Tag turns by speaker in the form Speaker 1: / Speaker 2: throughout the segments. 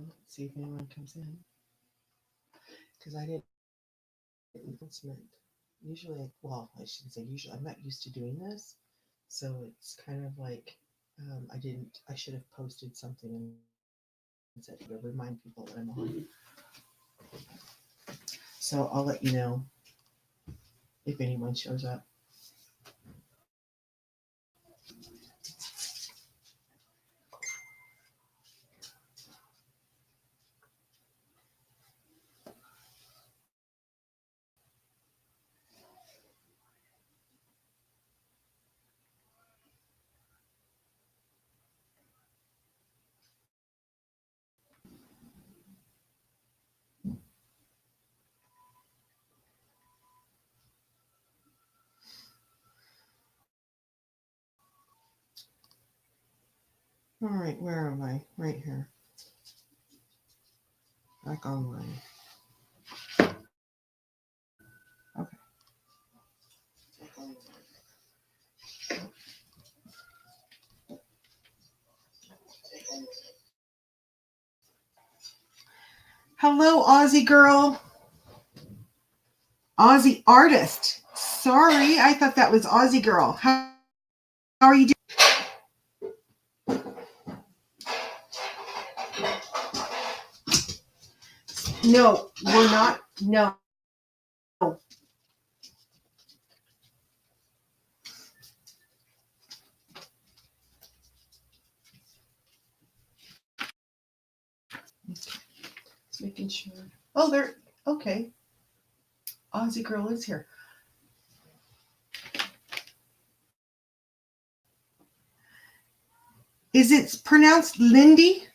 Speaker 1: Let's see if anyone comes in. Because I didn't announcement. Usually, well, I shouldn't say usually. I'm not used to doing this, so it's kind of like I didn't. I should have posted something and said to remind people that I'm on. So I'll let you know if anyone shows up. All right, where am I? Right here. Back online. Okay. Hello, Aussie girl. Aussie artist. Sorry, I thought that was Aussie girl. How are you doing? No, we're not. No. Just making sure. Oh, there. Okay. Aussie girl is here. Is it pronounced Lindy?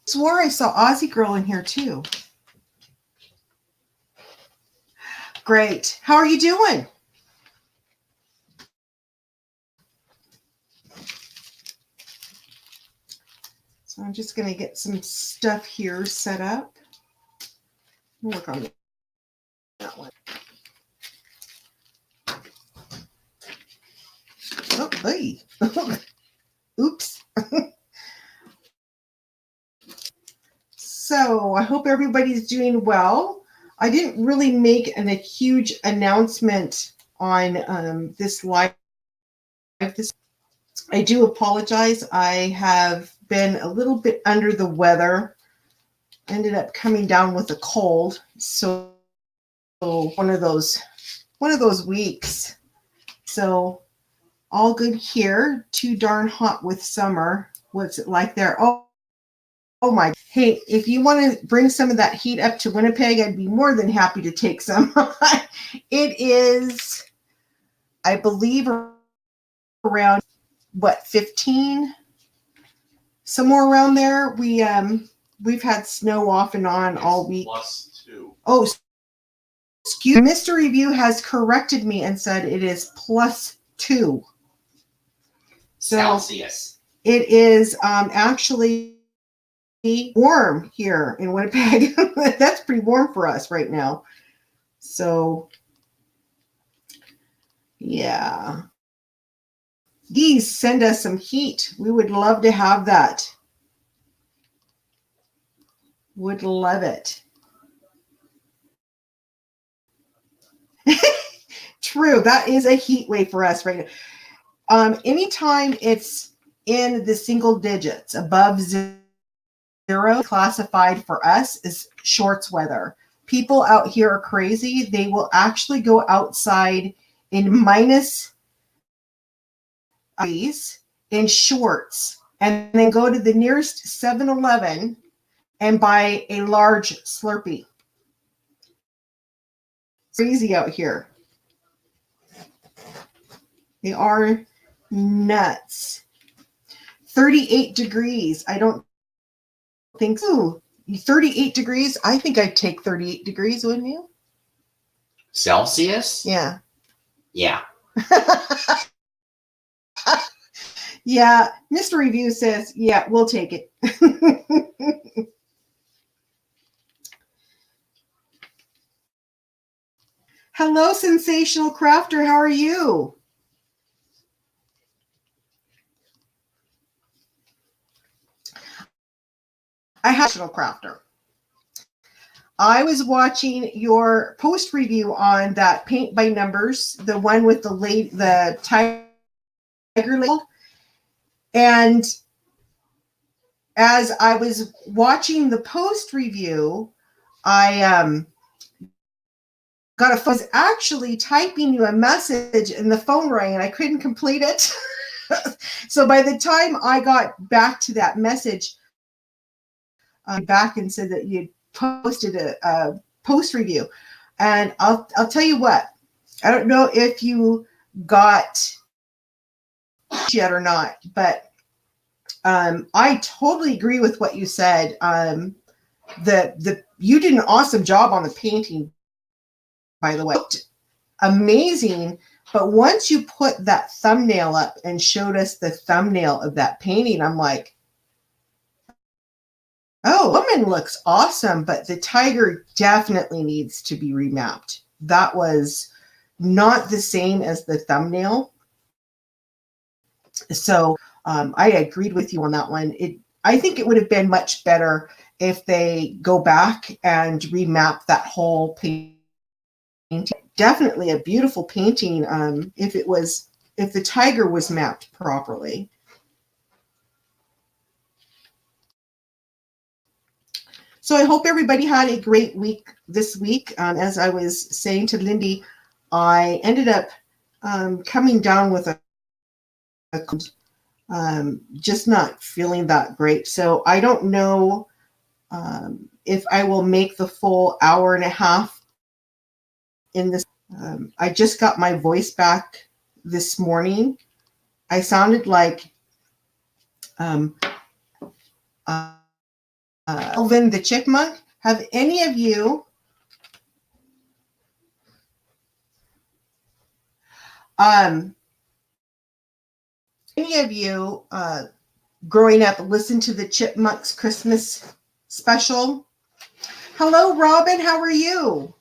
Speaker 1: I swore I saw Aussie girl in here too. Great. How are you doing? So I'm just going to get some stuff here set up. Work on that one. Oh, hey. Oops. So I hope everybody's doing well. I didn't really make a huge announcement on this live. I do apologize. I have been a little bit under the weather. Ended up coming down with a cold. So one of those weeks. So all good here. Too darn hot with summer. What's it like there? Oh my. Hey, if you want to bring some of that heat up to Winnipeg, I'd be more than happy to take some. It is, I believe, around 15? Somewhere around there. We've had snow off and on all week.
Speaker 2: +2.
Speaker 1: Oh, excuse me. Mr. Review has corrected me and said it is +2. So
Speaker 2: Celsius.
Speaker 1: It is actually warm here in Winnipeg. That's pretty warm for us right now. So, yeah. Please send us some heat. We would love to have that. Would love it. True. That is a heat wave for us right now. Anytime it's in the single digits, above 0, classified for us as shorts weather. People out here are crazy. They will actually go outside in minus degrees in shorts and then go to the nearest 7-Eleven and buy a large Slurpee. It's crazy out here. They are nuts. 38 degrees. I don't think so. 38 degrees? I think I'd take 38 degrees, wouldn't you?
Speaker 2: Celsius?
Speaker 1: Yeah.
Speaker 2: Yeah.
Speaker 1: Yeah. Mr. Review says, yeah, we'll take it. Hello, Sensational Crafter. How are you? I have a professional crafter. I was watching your post review on that paint by numbers, the one with the tiger label. And as I was watching the post review, I was actually typing you a message and the phone rang and I couldn't complete it. So by the time I got back to that message, back and said that you posted a post review. And I'll tell you what, I don't know if you got yet or not, but I totally agree with what you said. You did an awesome job on the painting, by the way. It looked amazing. But once you put that thumbnail up and showed us the thumbnail of that painting, I'm like, oh, woman looks awesome, but the tiger definitely needs to be remapped. That was not the same as the thumbnail. So I agreed with you on that one. I think it would have been much better if they go back and remap that whole painting. Definitely a beautiful painting if the tiger was mapped properly. So I hope everybody had a great week this week. As I was saying to Lindy, I ended up coming down with just not feeling that great. So I don't know if I will make the full hour and a half in this. I just got my voice back this morning. I sounded like Alvin the Chipmunk. Have any of you growing up listened to the Chipmunks Christmas special? Hello, Robin. How are you?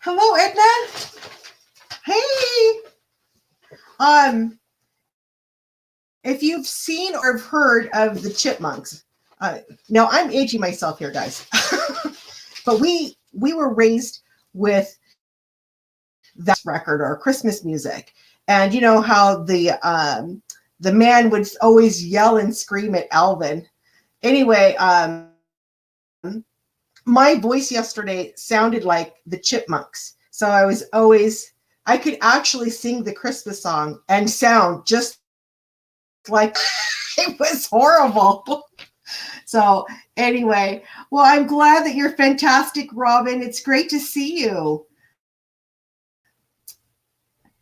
Speaker 1: Hello, Edna. Hey. If you've seen or have heard of the Chipmunks, now I'm aging myself here, guys, but we were raised with that record or Christmas music, and you know how the man would always yell and scream at Alvin. Anyway, my voice yesterday sounded like the Chipmunks, so I could actually sing the Christmas song and sound just like it was horrible. So anyway, well, I'm glad that you're fantastic, Robin. It's great to see you.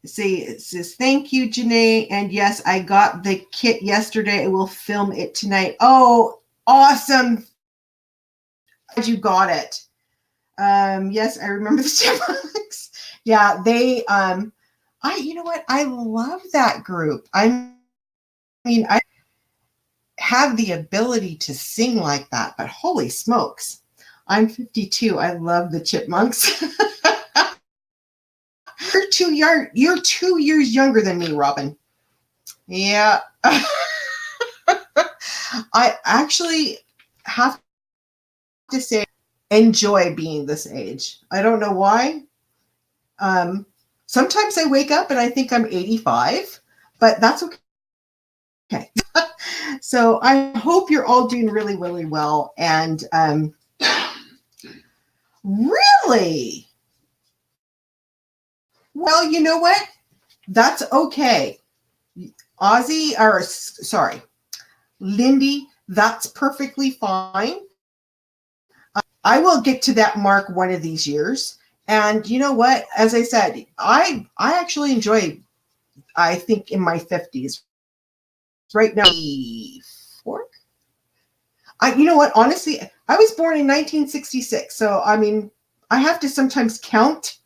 Speaker 1: See, it says, thank you, Janae. And yes, I got the kit yesterday. I will film it tonight. Oh, awesome. Glad you got it. Yes, I remember the Chipmunks. Yeah, they, you know what? I love that group. I have the ability to sing like that, but holy smokes. I'm 52. I love the Chipmunks. You're 2 years younger than me, Robin. Yeah. I actually have to say, enjoy being this age. I don't know why. Sometimes I wake up and I think I'm 85, but that's okay. Okay. So I hope you're all doing really, really well. And really, well, you know what? That's okay. Lindy, that's perfectly fine. I will get to that mark one of these years. And you know what? As I said, I actually enjoy, I think, in my 50s. Right now, you know what? Honestly, I was born in 1966. So, I mean, I have to sometimes count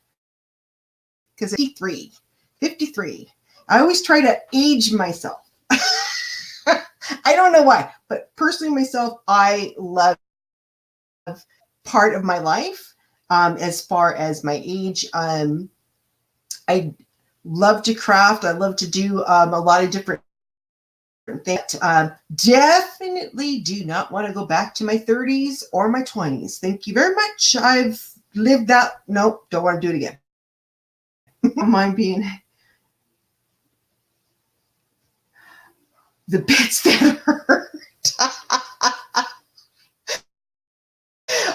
Speaker 1: because 53. I always try to age myself. I don't know why, but personally myself, I love part of my life as far as my age. I love to craft. I love to do a lot of different that definitely do not want to go back to my 30s or my 20s. Thank you very much. I've lived that. Nope, don't want to do it again. Mind being the bits that hurt.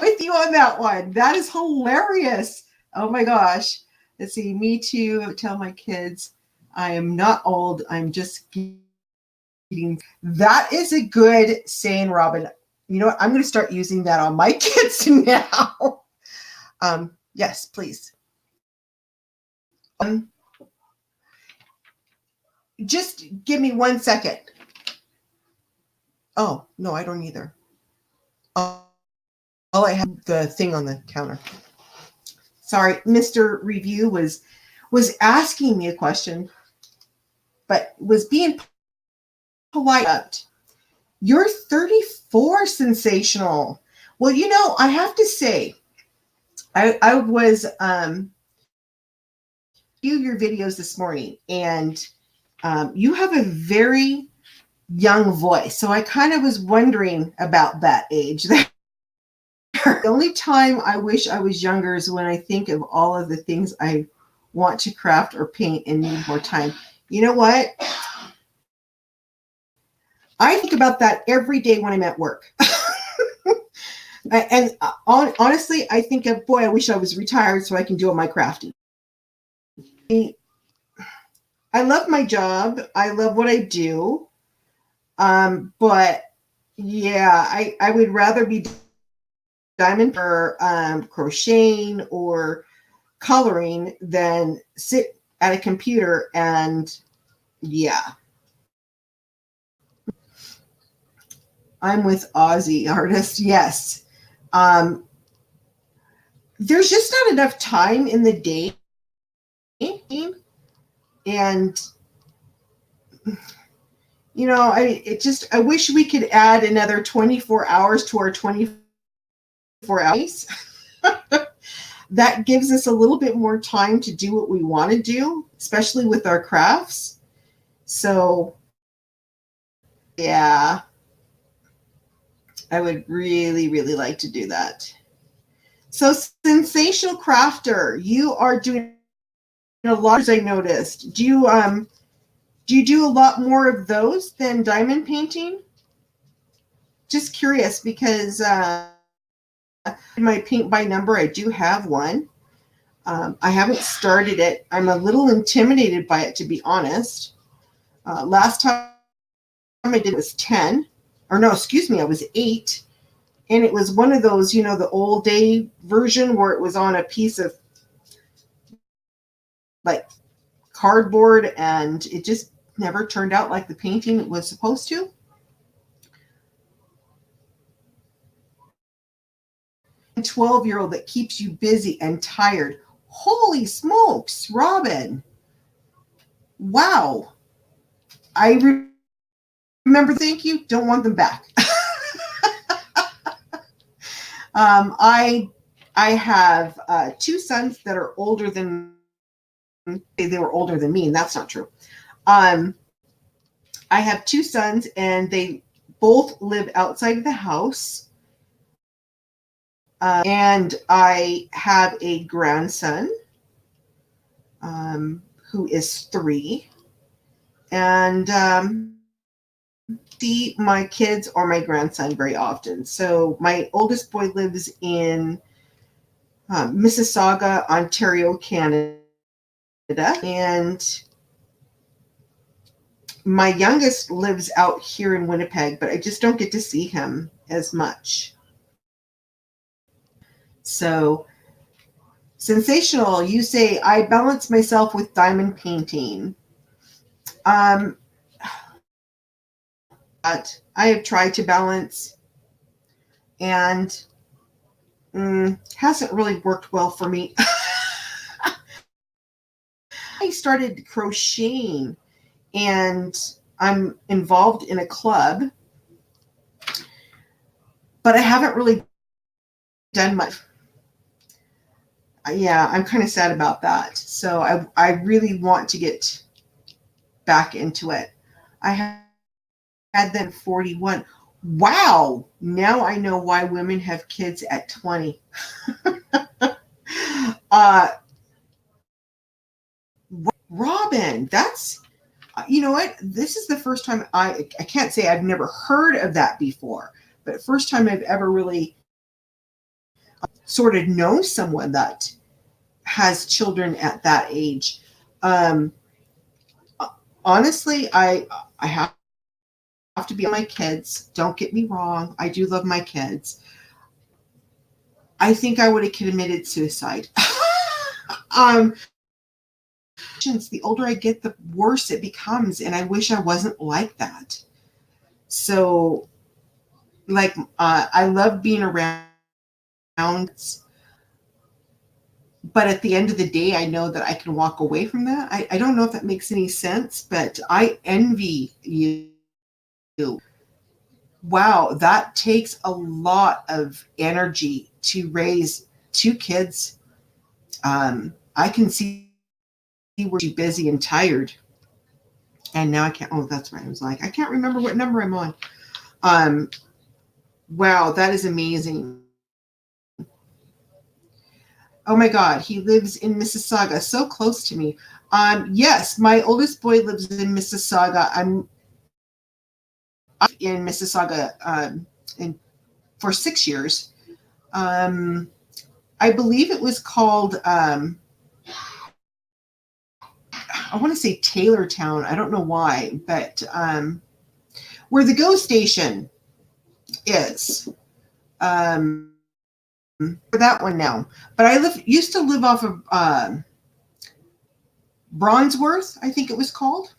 Speaker 1: With you on that one. That is hilarious. Oh my gosh. Let's see. Me too. Tell my kids I am not old. I'm just getting. That is a good saying, Robin. You know what? I'm going to start using that on my kids now. Yes, please. Just give me 1 second. Oh, no, I don't either. Oh, I have the thing on the counter. Sorry, Mr. Review was asking me a question, but was being polite. You're 34, Sensational. Well, you know, I have to say, I was view your videos this morning, and you have a very young voice. So I kind of was wondering about that age. The only time I wish I was younger is when I think of all of the things I want to craft or paint and need more time. You know what? I think about that every day when I'm at work. And honestly, I think of, boy, I wish I was retired so I can do all my crafting. I love my job. I love what I do. But yeah, I would rather be diamond or crocheting or coloring than sit at a computer and yeah. I'm with Aussie artist. Yes. There's just not enough time in the day. And you know, I wish we could add another 24 hours to our 24 hours. That gives us a little bit more time to do what we want to do, especially with our crafts. So, yeah, I would really, really like to do that. So, Sensational Crafter, you are doing a lot, as I noticed. Do you do a lot more of those than diamond painting? Just curious, because in my paint by number, I do have one. I haven't started it. I'm a little intimidated by it, to be honest. Last time I did it was 10. Or no, excuse me, I was 8. And it was one of those, you know, the old day version where it was on a piece of like cardboard, and it just never turned out like the painting was supposed to. A 12-year-old that keeps you busy and tired. Holy smokes, Robin. Wow. I remember, thank you, don't want them back. I have 2 sons that are older than, they were older than me, and that's not true. I have 2 sons, and they both live outside of the house. And I have a grandson who is 3. And see my kids or my grandson very often. So my oldest boy lives in Mississauga, Ontario, Canada. And my youngest lives out here in Winnipeg, but I just don't get to see him as much. So, Sensational, you say, I balance myself with diamond painting. But I have tried to balance, and hasn't really worked well for me. I started crocheting, and I'm involved in a club, but I haven't really done much. Yeah, I'm kind of sad about that. So I really want to get back into it. I had them 41. Wow. Now I know why women have kids at 20. uh, Robin, that's, you know what? This is the first time I can't say I've never heard of that before, but first time I've ever really sort of known someone that has children at that age. Um, honestly, I have to be on my kids. Don't get me wrong. I do love my kids. I think I would have committed suicide. um, the older I get, the worse it becomes. And I wish I wasn't like that. So, like, I love being around. But at the end of the day, I know that I can walk away from that. I don't know if that makes any sense, but I envy you. Wow, that takes a lot of energy to raise two kids. I can see we're too busy and tired. And now I can't. Oh, that's right. I was like, I can't remember what number I'm on. Wow, that is amazing. Oh my God, he lives in Mississauga, so close to me. Yes, my oldest boy lives in Mississauga. I'm in Mississauga for 6 years. I believe it was called, I want to say Taylortown. I don't know why, but where the GO station is. For that one now. But I used to live off of Bronzeworth, I think it was called.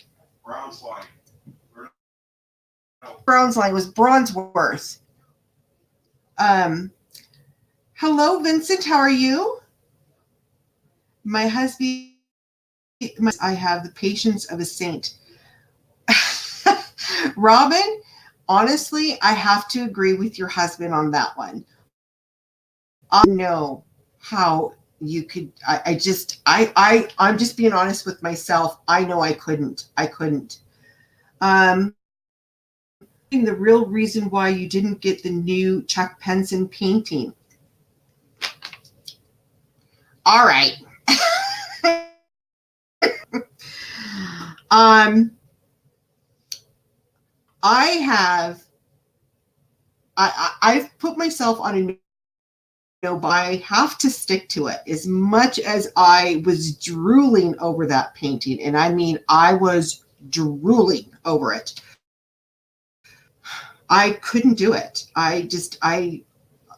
Speaker 2: Brownsline.
Speaker 1: Brownsline was Bronzeworth. Hello, Vincent. How are you? My husband, I have the patience of a saint. Robin, honestly, I have to agree with your husband on that one. I know how you could. I'm just being honest with myself. I know I couldn't. The real reason why you didn't get the new Chuck Penson painting. All right. I've put myself on a no, but I have to stick to it. As much as I was drooling over that painting, and I mean I was drooling over it, I couldn't do it. Me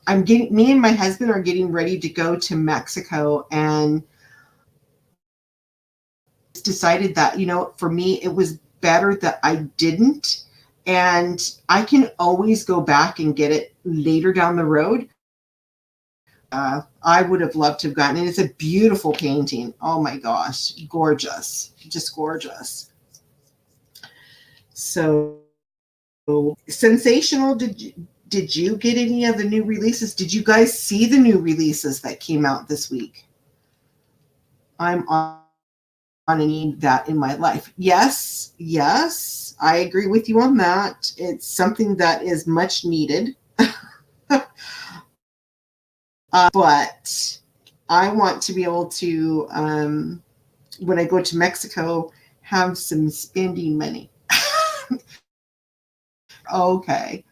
Speaker 1: and my husband are getting ready to go to Mexico, and decided that, for me, it was better that I didn't. And I can always go back and get it later down the road. I would have loved to have gotten it. It's a beautiful painting. Oh my gosh. Gorgeous. Just gorgeous. So sensational. Did you get any of the new releases? Did you guys see the new releases that came out this week? I'm on need that in my life. Yes, I agree with you on that. It's something that is much needed. But I want to be able to, when I go to Mexico, have some spending money. Okay.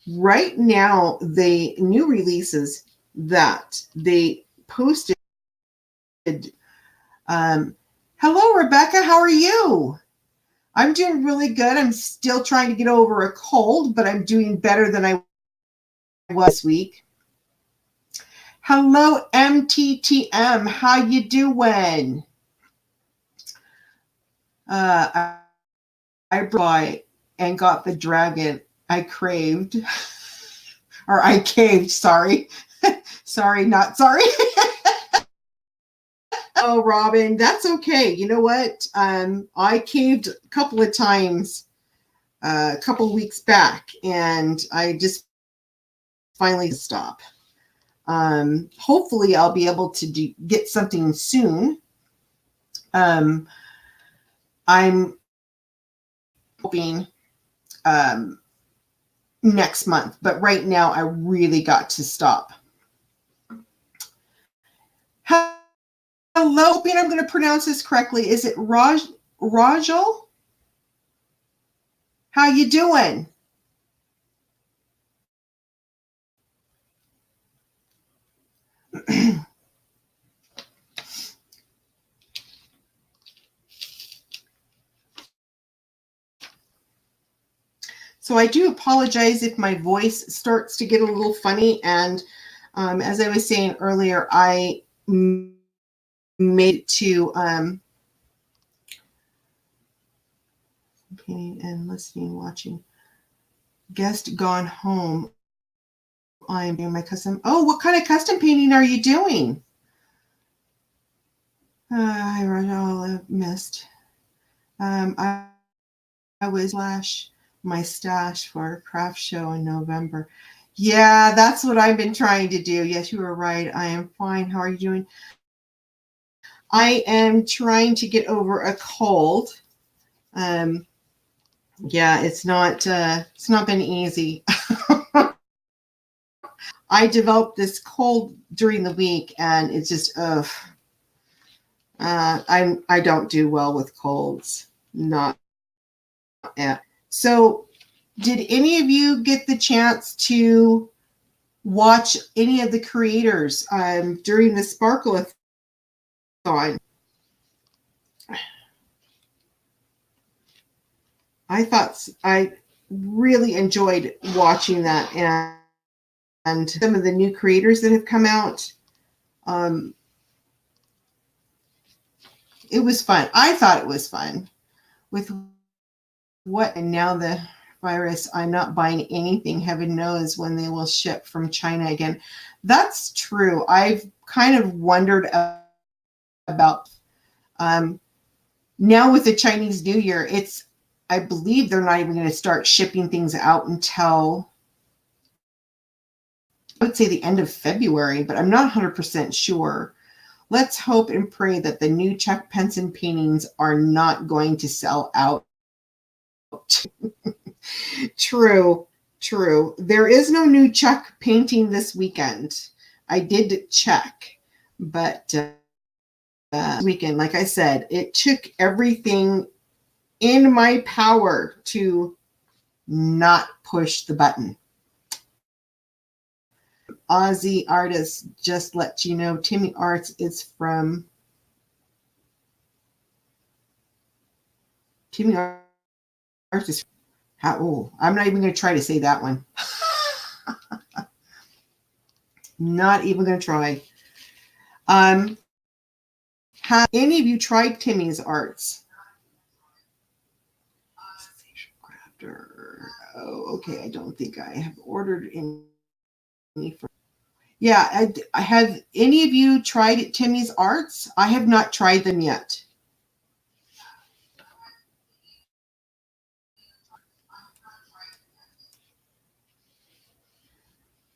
Speaker 1: Right now, the new releases that they posted. Hello, Rebecca. How are you? I'm doing really good. I'm still trying to get over a cold, but I'm doing better than I was this week. Hello, MTTM. How you doing? I brought and got the dragon I craved. Or I caved, sorry. Sorry, not sorry. Oh, Robin, that's okay. You know what? I caved a couple of times a couple weeks back, and I just finally stop. Hopefully, I'll be able to get something soon. I'm hoping next month, but right now I really got to stop. Hello, hoping I'm going to pronounce this correctly. Is it Rajal? How you doing? So I do apologize if my voice starts to get a little funny. And as I was saying earlier, I made it to painting and listening, watching. Guest gone home. I'm doing my custom. Oh, what kind of custom painting are you doing? I wrote all I missed. I was my stash for a craft show in November. Yeah, that's what I've been trying to do. Yes, you were right. I am fine. How are you doing? I am trying to get over a cold. Yeah, it's not been easy. I developed this cold during the week, and it's just I don't do well with colds. Not yet. So, did any of you get the chance to watch any of the creators during the Sparkle-a-thon? I really enjoyed watching that, and some of the new creators that have come out. It was fun. I thought it was fun. With what, and now the virus, I'm not buying anything. Heaven knows when they will ship from China again. That's true. I've kind of wondered about now with the Chinese New Year. I believe they're not even going to start shipping things out until, I would say, the end of February, but I'm not 100% sure. Let's hope and pray that the new Chuck Penson paintings are not going to sell out. True. There is no new Chuck painting this weekend. I did check, but weekend, like I said, it took everything in my power to not push the button. Aussie artist just let you know, Timmy Arts is from Timmy Arts is I'm not even going to try to say that one. Not even going to try. Have any of you tried Timmy's Arts? Oh, okay. I don't think I have ordered any. Yeah, I have any of you tried Timmy's Arts? I have not tried them yet.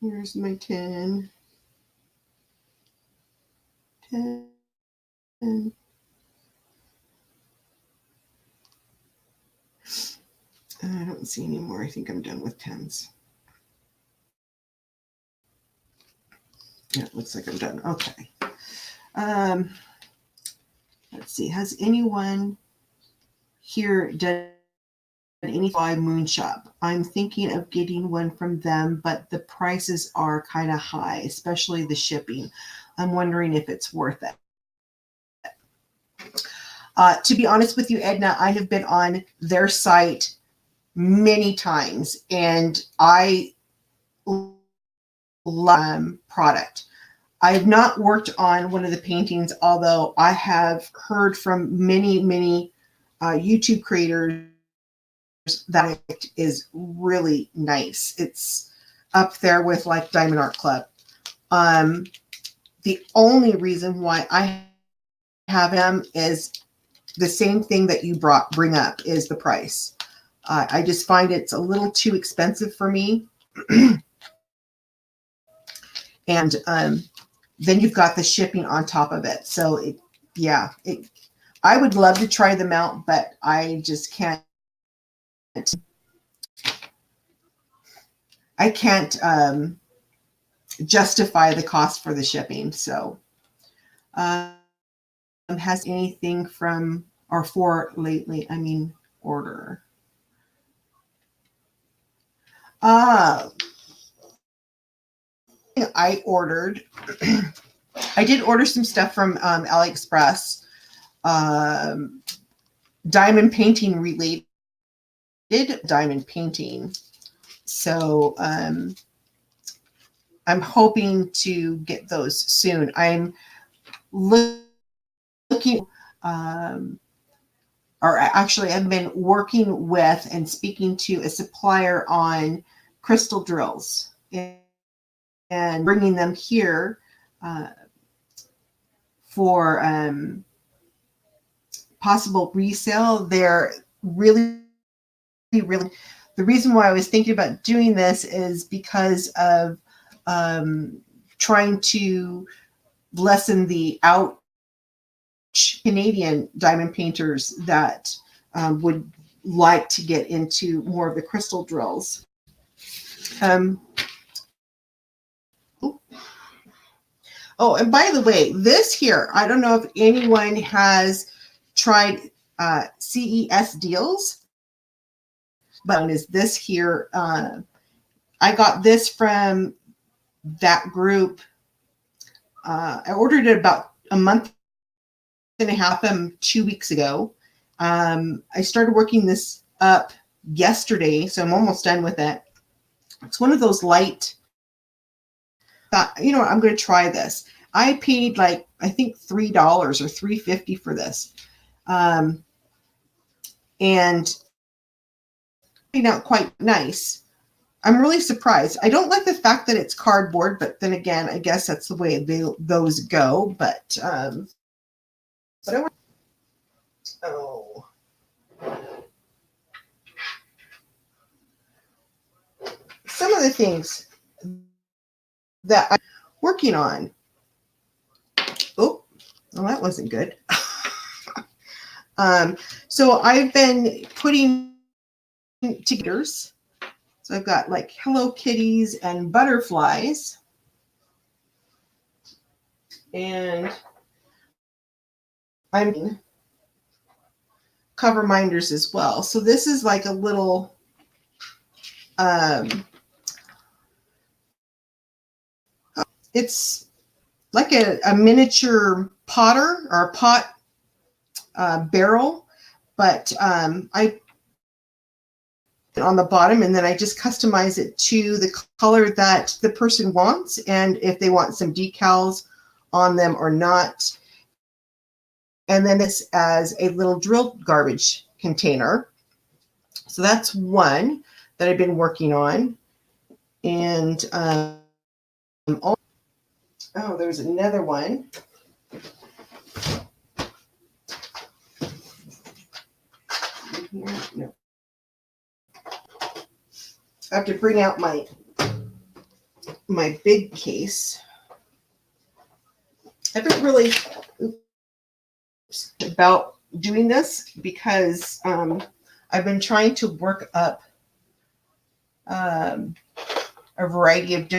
Speaker 1: Here's my 10. I don't see any more. I think I'm done with 10s. Yeah, it looks like I'm done. Okay. Let's see. Has anyone here done any fly moon shop? I'm thinking of getting one from them, but the prices are kind of high, especially the shipping. I'm wondering if it's worth it. To be honest with you, Edna, I have been on their site many times, and I love product. I have not worked on one of the paintings, although I have heard from many YouTube creators that it is really nice. It's up there with like Diamond Art Club. The only reason why I have them is the same thing that you bring up, is the price. I just find it's a little too expensive for me. And then you've got the shipping on top of it. So I would love to try them out, but I just can't I can't justify the cost for the shipping. So, has anything from or for lately? I mean, order. I ordered. I did order some stuff from AliExpress. Diamond painting related. Diamond painting. So I'm hoping to get those soon. I'm looking, or actually I've been working with and speaking to a supplier on crystal drills and bringing them here for possible resale. They're really, really, the reason why I was thinking about doing this is because of trying to lessen the Canadian diamond painters that would like to get into more of the crystal drills. Oh, and by the way, this here, I don't know if anyone has tried CES deals, but is this here? I got this from that group. I ordered it about a month and a half, 2 weeks ago. I started working this up yesterday, so I'm almost done with it. It's one of those light. You know what? I'm going to try this. I paid like I think $3 or $3.50 for this, and it turned out quite nice. I'm really surprised. I don't like the fact that it's cardboard, but then again, I guess that's the way those go. But I want. Oh. Some of the things that I'm working on. Oh, well, that wasn't good. So I've been putting together. So I've got like Hello Kitties and butterflies. And I'm cover minders as well. So this is like a little it's like a miniature potter or a pot barrel, but I on the bottom, and then I just customize it to the color that the person wants, and if they want some decals on them or not. And then this as a little drill garbage container. So that's one that I've been working on. And oh, there's another one. No. I have to bring out my big case. I haven't really about doing this because I've been trying to work up a variety of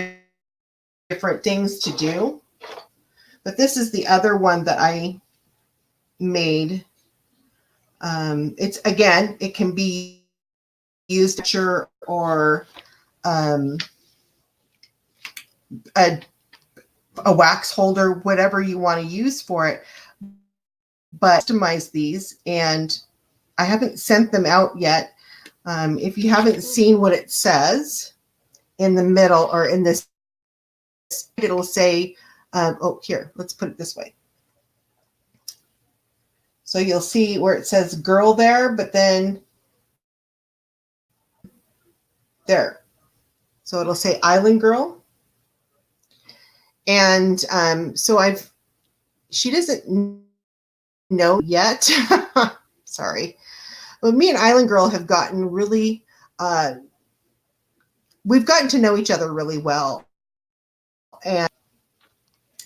Speaker 1: different things to do. But this is the other one that I made. It can be used or a wax holder, whatever you want to use for it. But customize these, and I haven't sent them out yet. If you haven't seen what it says in the middle or in this, it'll say, here, let's put it this way. So you'll see where it says girl there, but then there. So it'll say Island Girl. And so she doesn't know yet. Sorry. But me and Island Girl have gotten really, we've gotten to know each other really well. And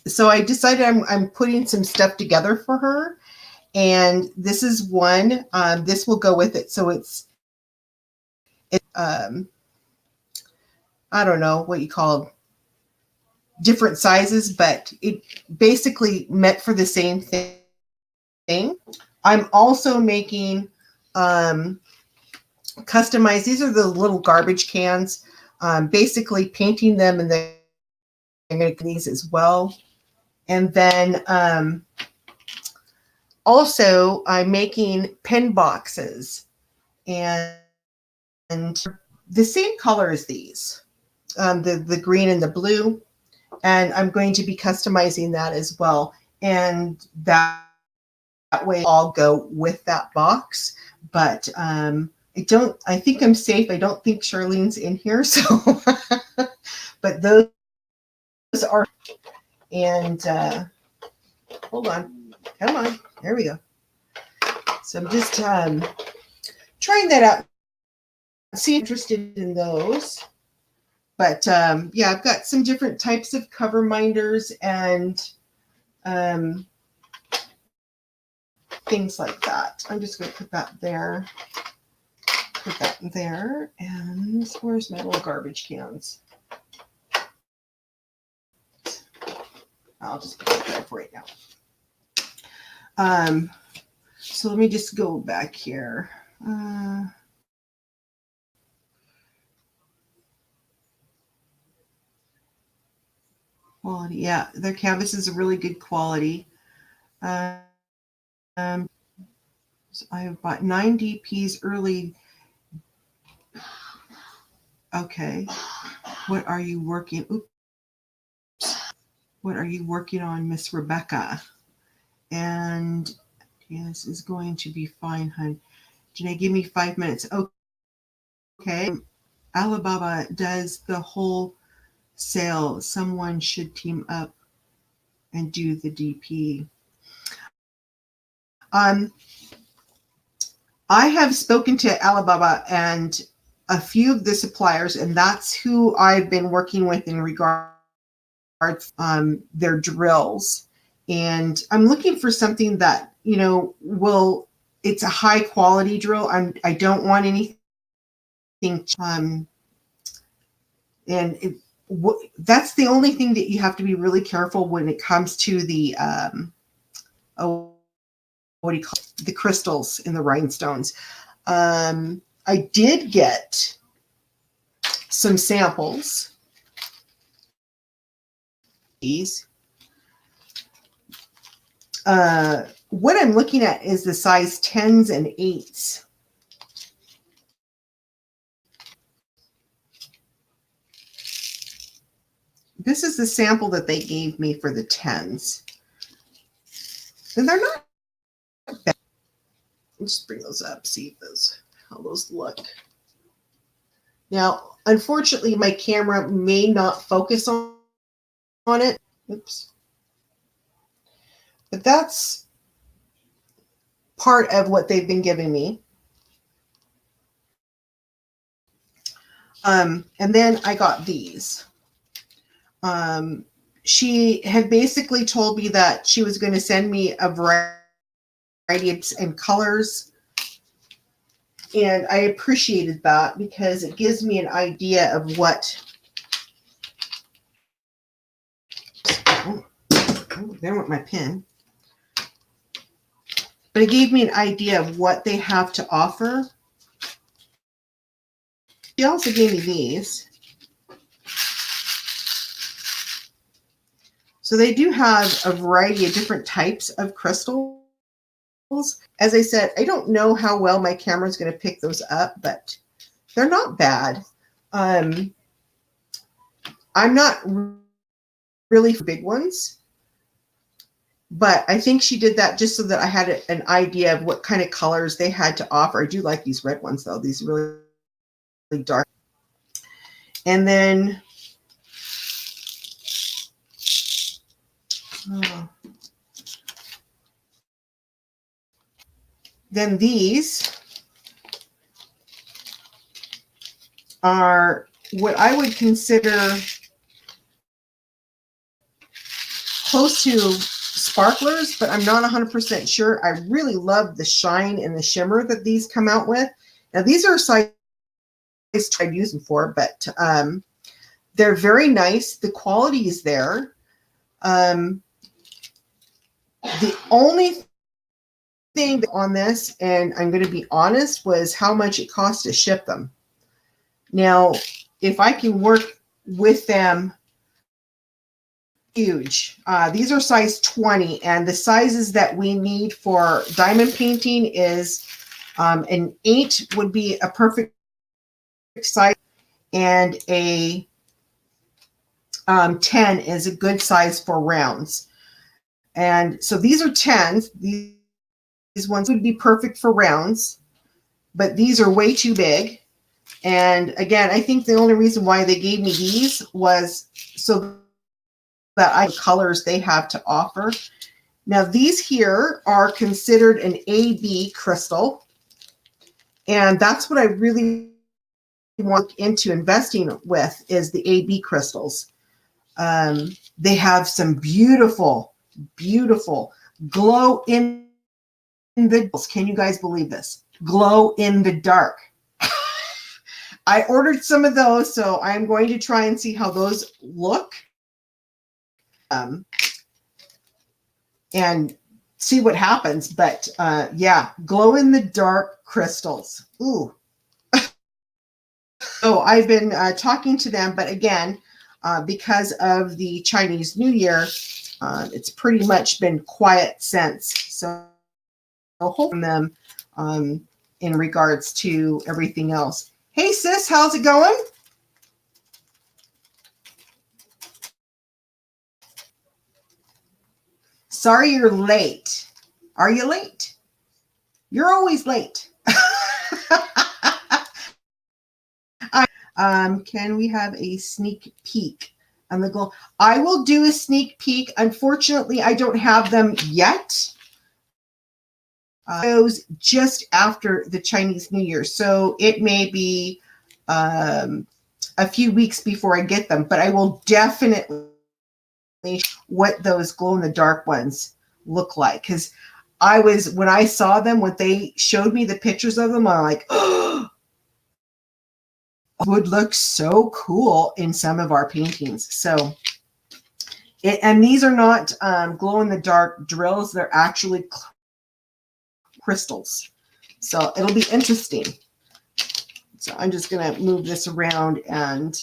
Speaker 1: so I decided I'm putting some stuff together for her. And this is one, this will go with it. So it's I don't know what you call different sizes, but it basically meant for the same thing. I'm also making customized. These are the little garbage cans. Basically painting them, and then I'm going to these as well. And then also I'm making pen boxes, and the same color as these, the green and the blue. And I'm going to be customizing that as well. And that way I'll go with that box. But I think I'm safe. I don't think Charlene's in here. So, but those are, and hold on, come on, there we go. So I'm just trying that out. See, interested in those. But yeah, I've got some different types of cover minders and things like that. I'm just going to put that there. Put that there. And where's my little garbage cans? I'll just put it there for right now. So let me just go back here. Quality, yeah, their canvas is a really good quality. So I bought 9 DPs early. Okay, what are you working? Oops. What are you working on, Miss Rebecca? And yes, is going to be fine, hon. Janae, give me 5 minutes. Okay. Alibaba does the whole sale. Someone should team up and do the DP. I have spoken to Alibaba and a few of the suppliers, and that's who I've been working with in regards their drills. And I'm looking for something that, you know, it's a high quality drill. I don't want anything that's the only thing that you have to be really careful when it comes to the what do you call it? The crystals in the rhinestones. I did get some samples. These. What I'm looking at is the size 10s and 8s. This is the sample that they gave me for the 10s. And they're not bad. I'll just bring those up, see how those look. Now, unfortunately, my camera may not focus on it. Oops. But that's part of what they've been giving me. And then I got these. She had basically told me that she was going to send me a variety of colors. And I appreciated that because it gives me an idea of what. Oh, there went my pen. But it gave me an idea of what they have to offer. She also gave me these. So they do have a variety of different types of crystals. As I said, I don't know how well my camera is going to pick those up, but they're not bad. I'm not really for big ones, but I think she did that just so that I had an idea of what kind of colors they had to offer. I do like these red ones, though. These really, really dark. And then these are what I would consider close to sparklers, but I'm not 100% sure. I really love the shine and the shimmer that these come out with. Now, these are size tried to use them for, but they're very nice. The quality is there. The only thing on this, and I'm going to be honest, was how much it cost to ship them. Now, if I can work with them, huge. These are size 20, and the sizes that we need for diamond painting is an 8 would be a perfect size, and a 10 is a good size for rounds. And so these are 10s. These ones would be perfect for rounds, but these are way too big. And again, I think the only reason why they gave me these was so that I colors they have to offer. Now these here are considered an AB crystal, and that's what I really want into investing with is the AB crystals. They have some beautiful, beautiful glow in the. Can you guys believe this? Glow in the dark. I ordered some of those, so I'm going to try and see how those look. And see what happens. But yeah, glow in the dark crystals. Ooh. So I've been talking to them, but again, because of the Chinese New Year, it's pretty much been quiet since. So I'll hold from them in regards to everything else. Hey sis, how's it going? Sorry you're late. Are you late? You're always late. Can we have a sneak peek on the goal? I will do a sneak peek. Unfortunately, I don't have them yet. Those just after the Chinese New Year. So it may be a few weeks before I get them, but I will definitely what those glow in the dark ones look like, because when I saw them, when they showed me the pictures of them, I'm like, oh, would look so cool in some of our paintings. So and these are not glow in the dark drills, they're actually crystals, so it'll be interesting. So I'm just going to move this around and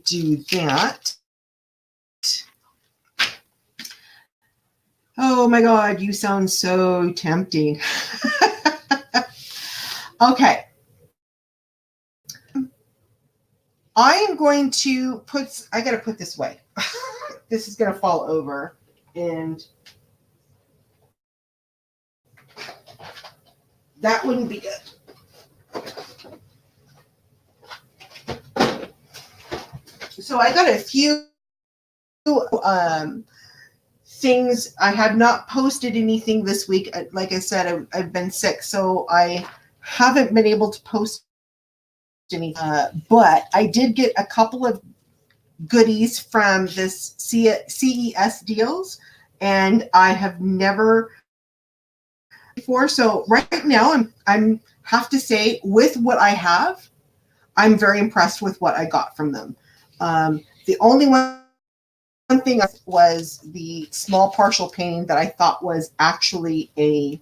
Speaker 1: do that. Oh my God, you sound so tempting. Okay. I am going to I got to put this away. This is going to fall over, and that wouldn't be good. So I got a few things. I have not posted anything this week. Like I said, I've been sick, so I haven't been able to post any. But I did get a couple of goodies from this CES deals, and I have never before. So right now, I'm have to say, with what I have, I'm very impressed with what I got from them. The only one thing was the small partial painting that I thought was actually a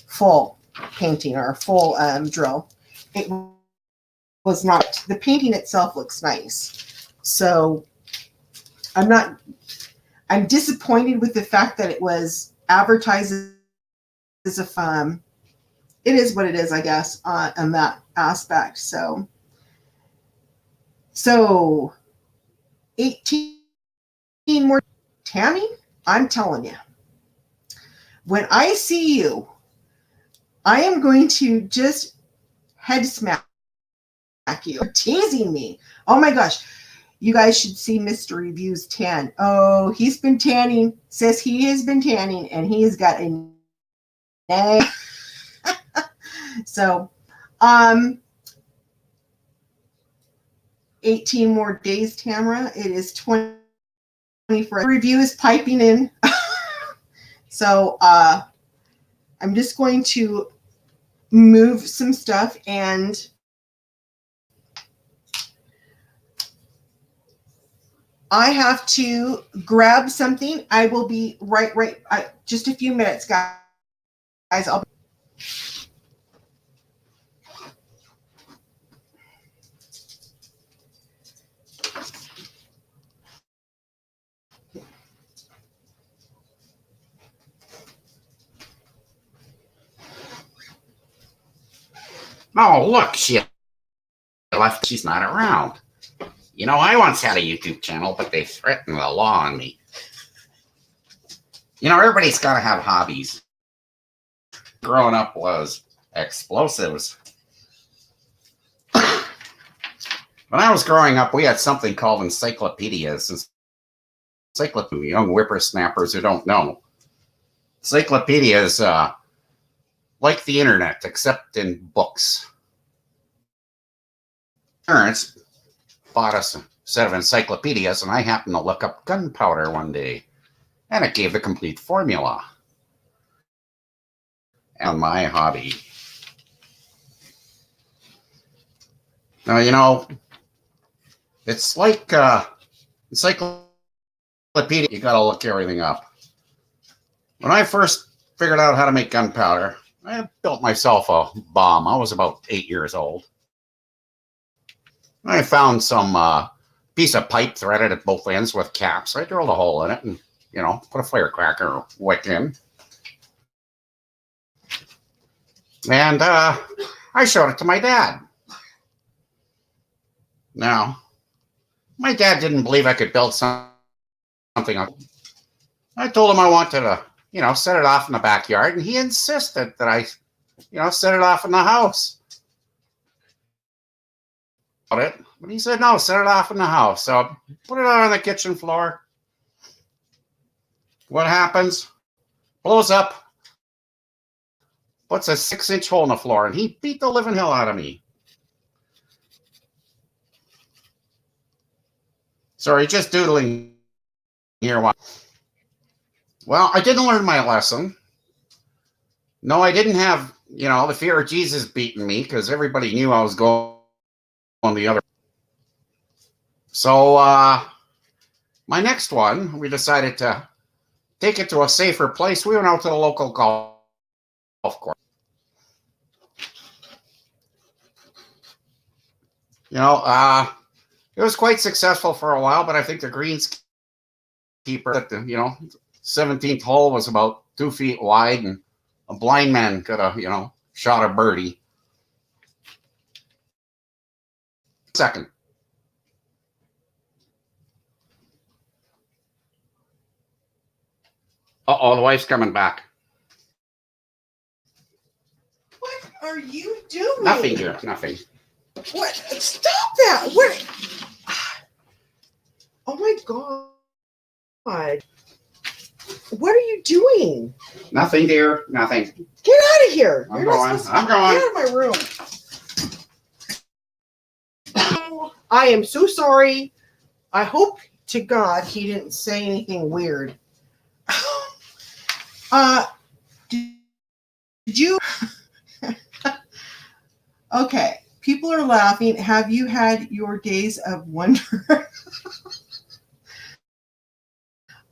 Speaker 1: full painting or a full drill. It was not. The painting itself looks nice. So I'm disappointed with the fact that it was advertised as a it is what it is, I guess, on that aspect. So 18 more. Tammy, I'm telling you, when I see you, I am going to just head smack you. You're teasing me. Oh my gosh. You guys should see Mr. Reviews tan. Oh, he's been tanning. Says he has been tanning, and he has got a nag. So, 18 more days, Tamara. It is 20 for review is piping in. So, I'm just going to move some stuff, and I have to grab something. I will be right, just a few minutes, guys. I'll be
Speaker 2: Oh, look, she left. She's not around. You know, I once had a YouTube channel, but they threatened the law on me. You know, everybody's got to have hobbies. Growing up was explosives. When I was growing up, we had something called encyclopedias. Young whippersnappers who don't know. Encyclopedias, like the internet, except in books. Parents bought us a set of encyclopedias, and I happened to look up gunpowder one day, and it gave the complete formula. And my hobby. Now, you know, it's like encyclopedia. You got to look everything up. When I first figured out how to make gunpowder, I built myself a bomb. I was about 8 years old. I found some piece of pipe threaded at both ends with caps. I drilled a hole in it and, you know, put a firecracker wick in. And I showed it to my dad. Now, my dad didn't believe I could build something. I told him I wanted to, you know, set it off in the backyard, and he insisted that I, you know, set it off in the house. But he said, no, set it off in the house. So put it out on the kitchen floor. What happens? Blows up, puts a 6-inch hole in the floor, and he beat the living hell out of me. Sorry, just doodling here. Well, I didn't learn my lesson. No, I didn't have, you know, the fear of Jesus beating me because everybody knew I was going on the other. So my next one, we decided to take it to a safer place. We went out to the local golf course. You know, it was quite successful for a while, but I think the greenskeeper at the, you know, 17th hole was about 2 feet wide, and a blind man could have, you know, shot a birdie. Second. Uh-oh, the wife's coming back.
Speaker 1: What are you doing?
Speaker 2: Nothing, dear, nothing.
Speaker 1: What? Stop that! What? Oh my God! What are you doing?
Speaker 2: Nothing, dear, nothing.
Speaker 1: Get out of here!
Speaker 2: I'm going.
Speaker 1: Get out of my room. I am so sorry. I hope to God he didn't say anything weird. Did you? Okay, people are laughing. Have you had your days of wonder?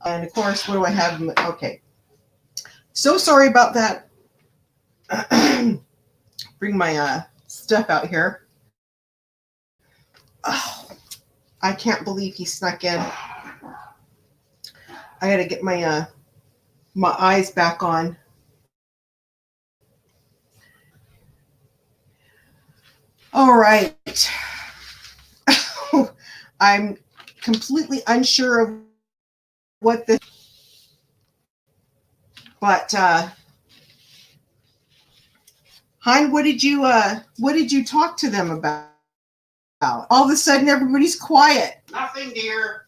Speaker 1: And of course, what do I have? Okay. So sorry about that. Bring my stuff out here. Oh, I can't believe he snuck in. I got to get my my eyes back on. All right. I'm completely unsure of what this, but Hein, what did you talk to them about? All of a sudden everybody's quiet.
Speaker 2: Nothing, dear.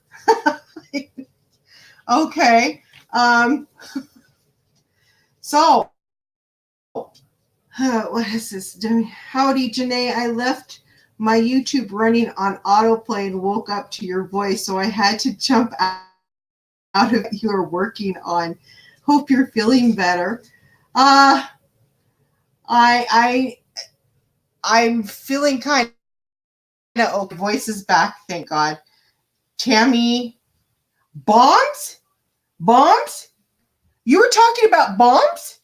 Speaker 1: Okay. So what is this doing? Howdy, Janae. I left my YouTube running on autoplay and woke up to your voice, so I had to jump out of your working on. Hope you're feeling better. I'm feeling kind of okay. Voice is back, thank God. Tammy Bombs? Bombs? You were talking about bombs?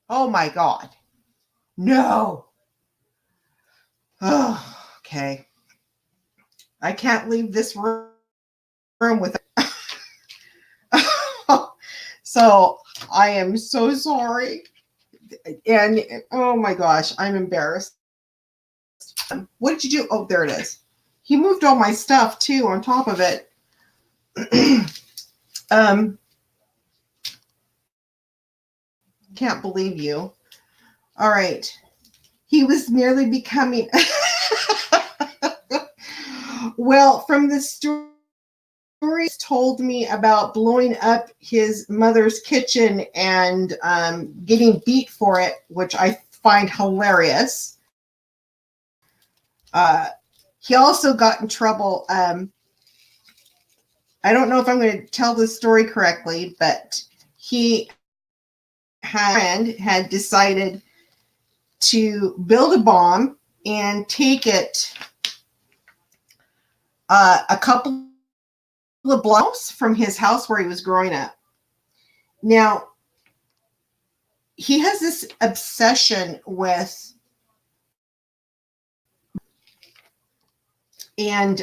Speaker 1: Oh my God. No. Oh, okay. I can't leave this room with. So I am so sorry. And oh my gosh, I'm embarrassed. What did you do? Oh, there it is. He moved all my stuff too on top of it. Can't believe you. All right. He was merely becoming. Well, from the stories told me about blowing up his mother's kitchen and getting beat for it, which I find hilarious. He also got in trouble. I don't know if I'm going to tell this story correctly, but he had decided to build a bomb and take it a couple of blocks from his house where he was growing up. Now, he has this obsession with, and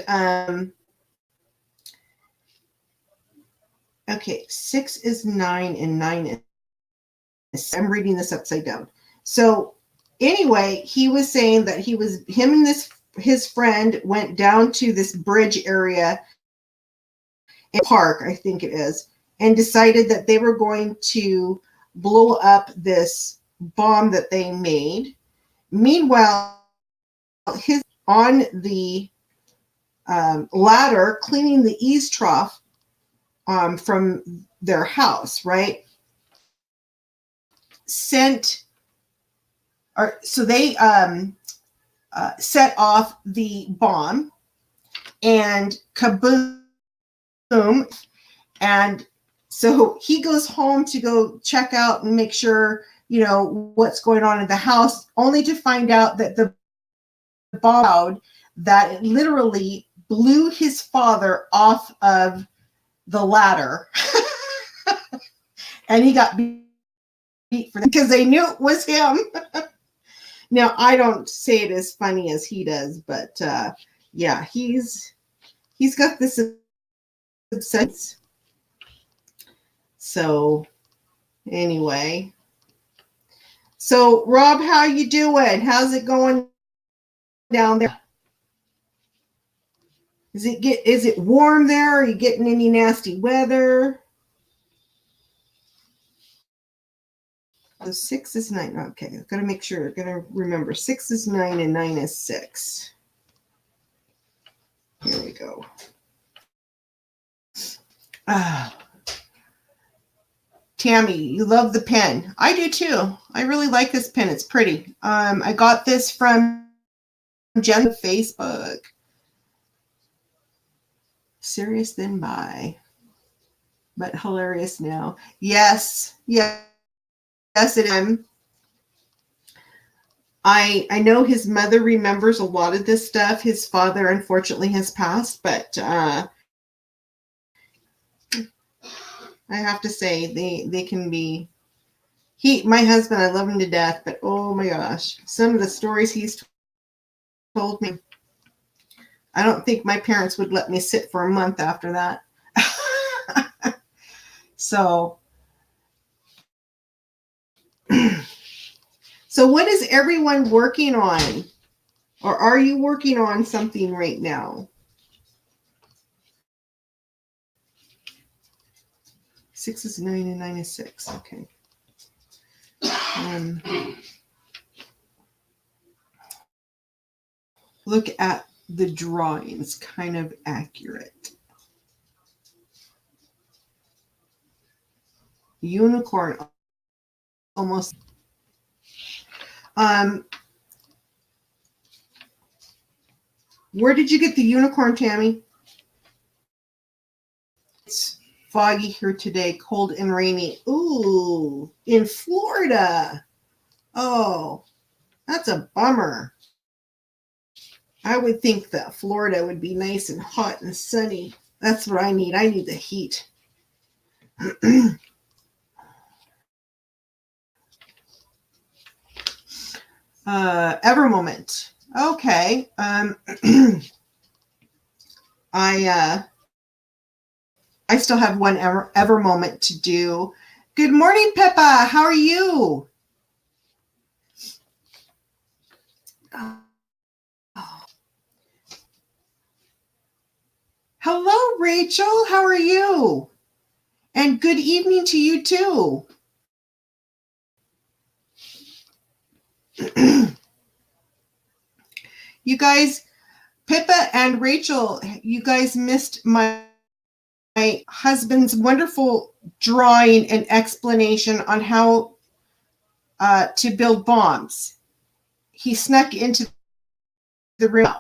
Speaker 1: okay, 6 is 9 and 9 is, I'm reading this upside down. So anyway, he was saying that him and his friend went down to this bridge area in park, I think it is, and decided that they were going to blow up this bomb that they made. Meanwhile, his on the ladder cleaning the eaves trough from their house, right? So they set off the bomb, and kaboom. And so he goes home to go check out and make sure, what's going on in the house, only to find out that the bomb that it literally blew his father off of the ladder. And he got beat for that because they knew it was him. Now, I don't say it as funny as he does, but yeah, he's got this obsession. So anyway, so Rob, how you doing? How's it going down there? Is it warm there? Are you getting any nasty weather? So 6 is 9. Okay, I've got to make sure. I've got to remember. 6 is 9 and 9 is 6. Here we go. Tammy, you love the pen. I do too. I really like this pen. It's pretty. I got this from Jen on Facebook. Serious then bye. But hilarious now. Yes, it is. I know his mother remembers a lot of this stuff. His father unfortunately has passed, but I have to say they can be. My husband, I love him to death, but oh my gosh, some of the stories he's told me, I don't think my parents would let me sit for a month after that. So what is everyone working on? Or are you working on something right now? 6 is 9 and 9 is 6. Okay. Look at the drawings, kind of accurate. Unicorn, almost. Where did you get the unicorn, Tammy? It's foggy here today, cold and rainy. Ooh, in Florida. Oh, that's a bummer. I would think that Florida would be nice and hot and sunny. That's what I need. I need the heat. Ever moment. Okay. I still have one ever moment to do. Good morning, Pippa. How are you? Hello, Rachel. How are you? And good evening to you too. You guys, Pippa and Rachel, you guys missed my husband's wonderful drawing and explanation on how to build bombs. He snuck into the room.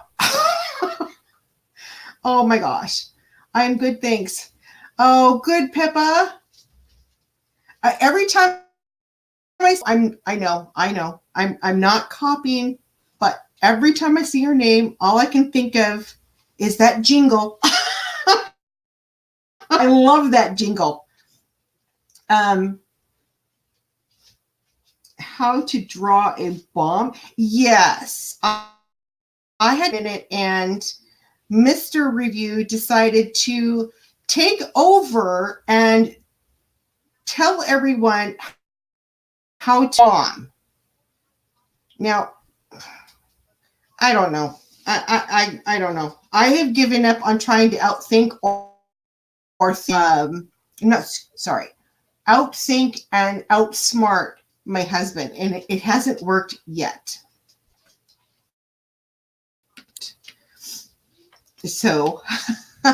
Speaker 1: Oh my gosh. I'm good, thanks. Oh, good, Pippa. Every time I know. I'm not copying, but every time I see her name, all I can think of is that jingle. I love that jingle. How to draw a bomb? Yes. I had in it, and Mr. Review decided to take over and tell everyone how to bomb. Now, I don't know. I don't know. I have given up on trying to outthink outthink and outsmart my husband, and it hasn't worked yet. So, hey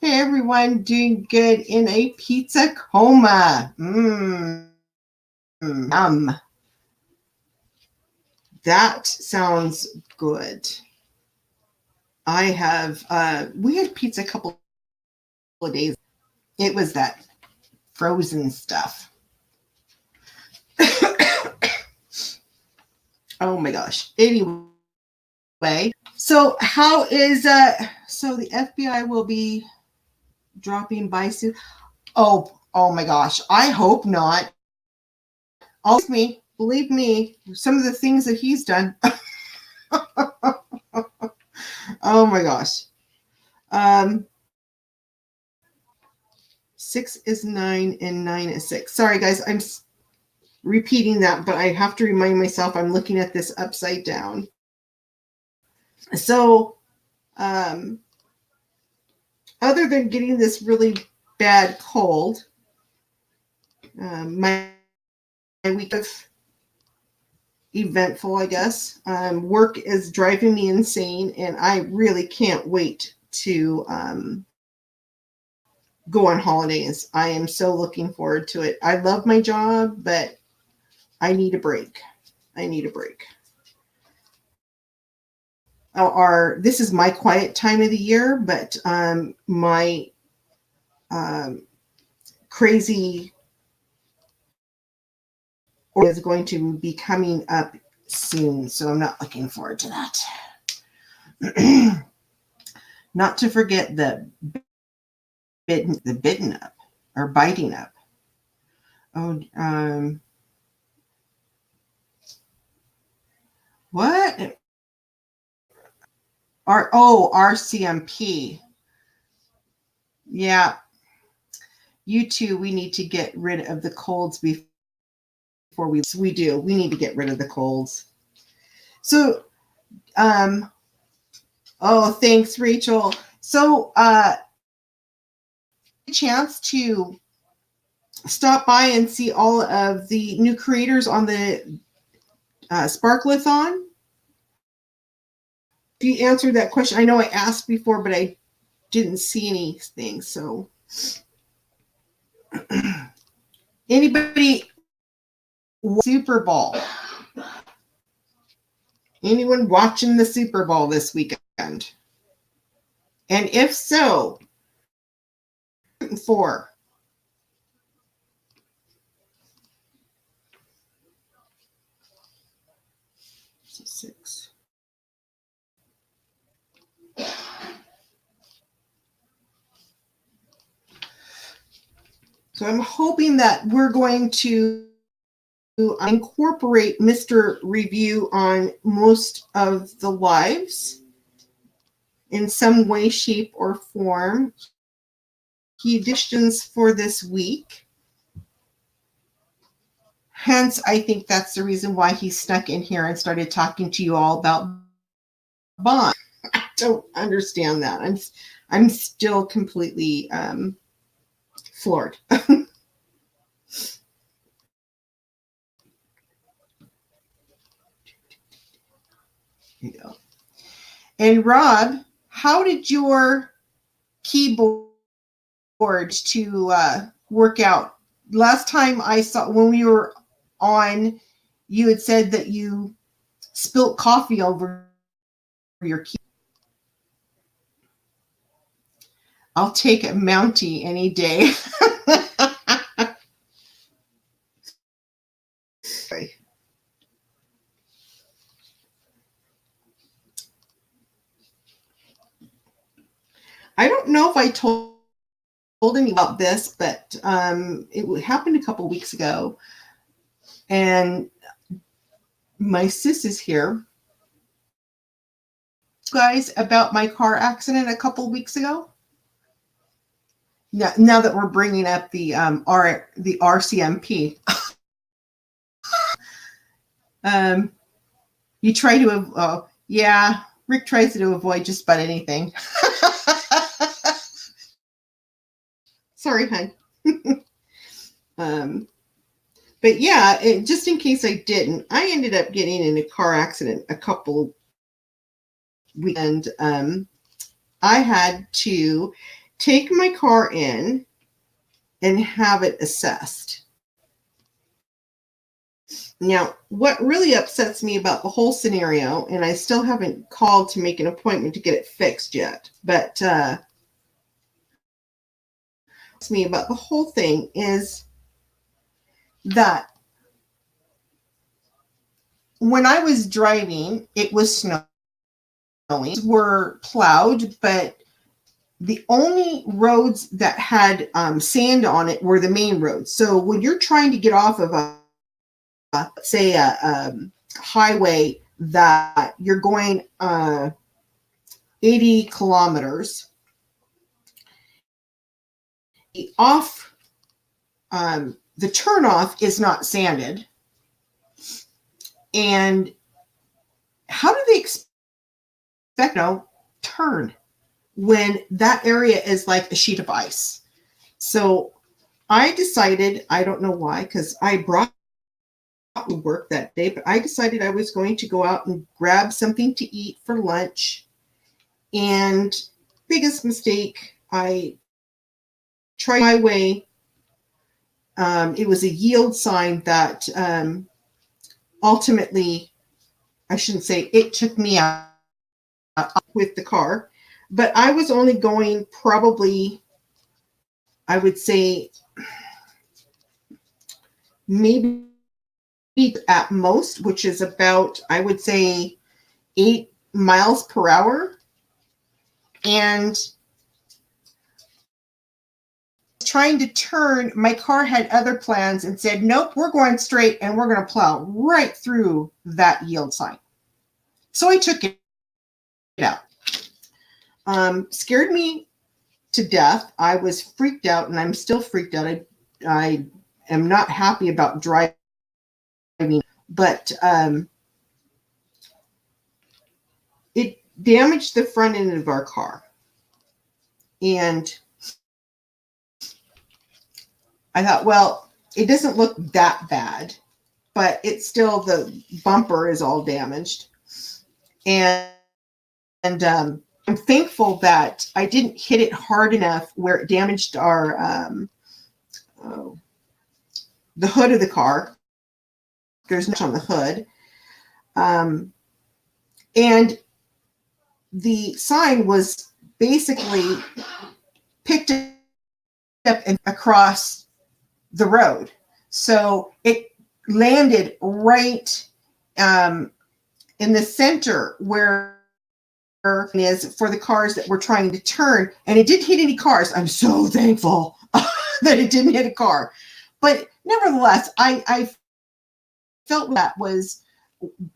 Speaker 1: everyone, doing good in a pizza coma. Yum. That sounds good. I have, we had pizza a couple of days. It was that frozen stuff. Oh my gosh. Anyway, so how is, so the FBI will be dropping by soon. Oh my gosh. I hope not. Believe me, some of the things that he's done. Oh my gosh. 6 is 9 and 9 is 6. Sorry guys, I'm repeating that, but I have to remind myself I'm looking at this upside down. So, other than getting this really bad cold, my week of eventful, I guess. Work is driving me insane, and I really can't wait to go on holidays. I am so looking forward to it. I love my job, but I need a break. This is my quiet time of the year, but my crazy is going to be coming up soon, so I'm not looking forward to that. Not to forget the bitten up or biting up. What? RCMP. Yeah. You too, we need to get rid of the colds before we do. We need to get rid of the colds. So, thanks, Rachel. So, chance to stop by and see all of the new creators on the Sparklathon. If you answered that question, I know I asked before, but I didn't see anything. So, anybody Super Bowl? Anyone watching the Super Bowl this weekend? And if so, for 6. So I'm hoping that we're going to incorporate Mr. Review on most of the lives in some way, shape, or form. He auditions for this week. Hence, I think that's the reason why he snuck in here and started talking to you all about Bond. I don't understand that. I'm still completely floored. You know. And Rob, how did your keyboard to work out? Last time I saw, when we were on, you had said that you spilt coffee over your key. I'll take a Mountie any day. I don't know if I told any about this, but it happened a couple weeks ago, and my sis is here. Guys, about my car accident a couple weeks ago. Now that we're bringing up the RCMP, you try to Rick tries to avoid just about anything. Sorry, hon. But yeah, just in case I didn't, I ended up getting in a car accident a couple weekend. I had to take my car in and have it assessed. Now, what really upsets me about the whole scenario, and I still haven't called to make an appointment to get it fixed yet, but me about the whole thing is that when I was driving, it was snowing, were plowed, but the only roads that had sand on it were the main roads. So when you're trying to get off of a highway that you're going 80 kilometers, the turnoff is not sanded. And how do they expect turn when that area is like a sheet of ice? So I decided, I don't know why, because I brought work that day, but I decided I was going to go out and grab something to eat for lunch. And biggest mistake, I tried my way. It was a yield sign that ultimately, I shouldn't say it took me out with the car, but I was only going probably, I would say, maybe at most, which is about, I would say, 8 miles per hour. And trying to turn, my car had other plans and said, nope, we're going straight and we're going to plow right through that yield sign. So I took it out. Scared me to death. I was freaked out, and I'm still freaked out. I am not happy about driving, but it damaged the front end of our car. And I thought, well, it doesn't look that bad, but it's still, the bumper is all damaged. And I'm thankful that I didn't hit it hard enough where it damaged our the hood of the car. There's nothing on the hood. And the sign was basically picked up and across the road. So it landed right in the center where it is for the cars that were trying to turn, and it didn't hit any cars. I'm so thankful that it didn't hit a car. But nevertheless, I felt that was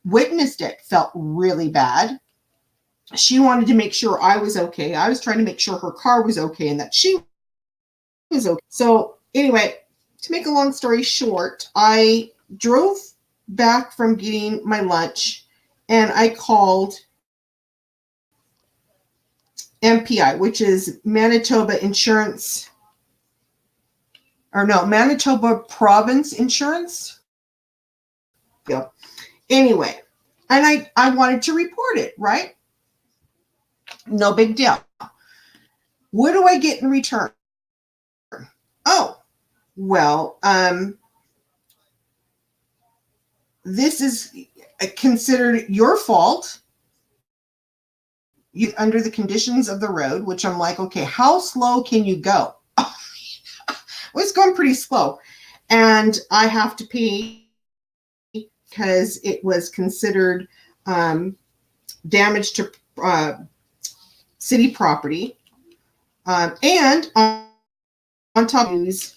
Speaker 1: witnessed it, felt really bad. She wanted to make sure I was okay. I was trying to make sure her car was okay and that she was okay. So anyway, to make a long story short, I drove back from getting my lunch and I called MPI, which is Manitoba Insurance, or no, Manitoba Province Insurance. Yeah. Anyway, and I wanted to report it, right? No big deal. What do I get in return? Oh, well, this is considered your fault. You under the conditions of the road, which I'm like, okay, how slow can you go? Well, it's going pretty slow. And I have to pay because it was considered damage to city property. And on top of these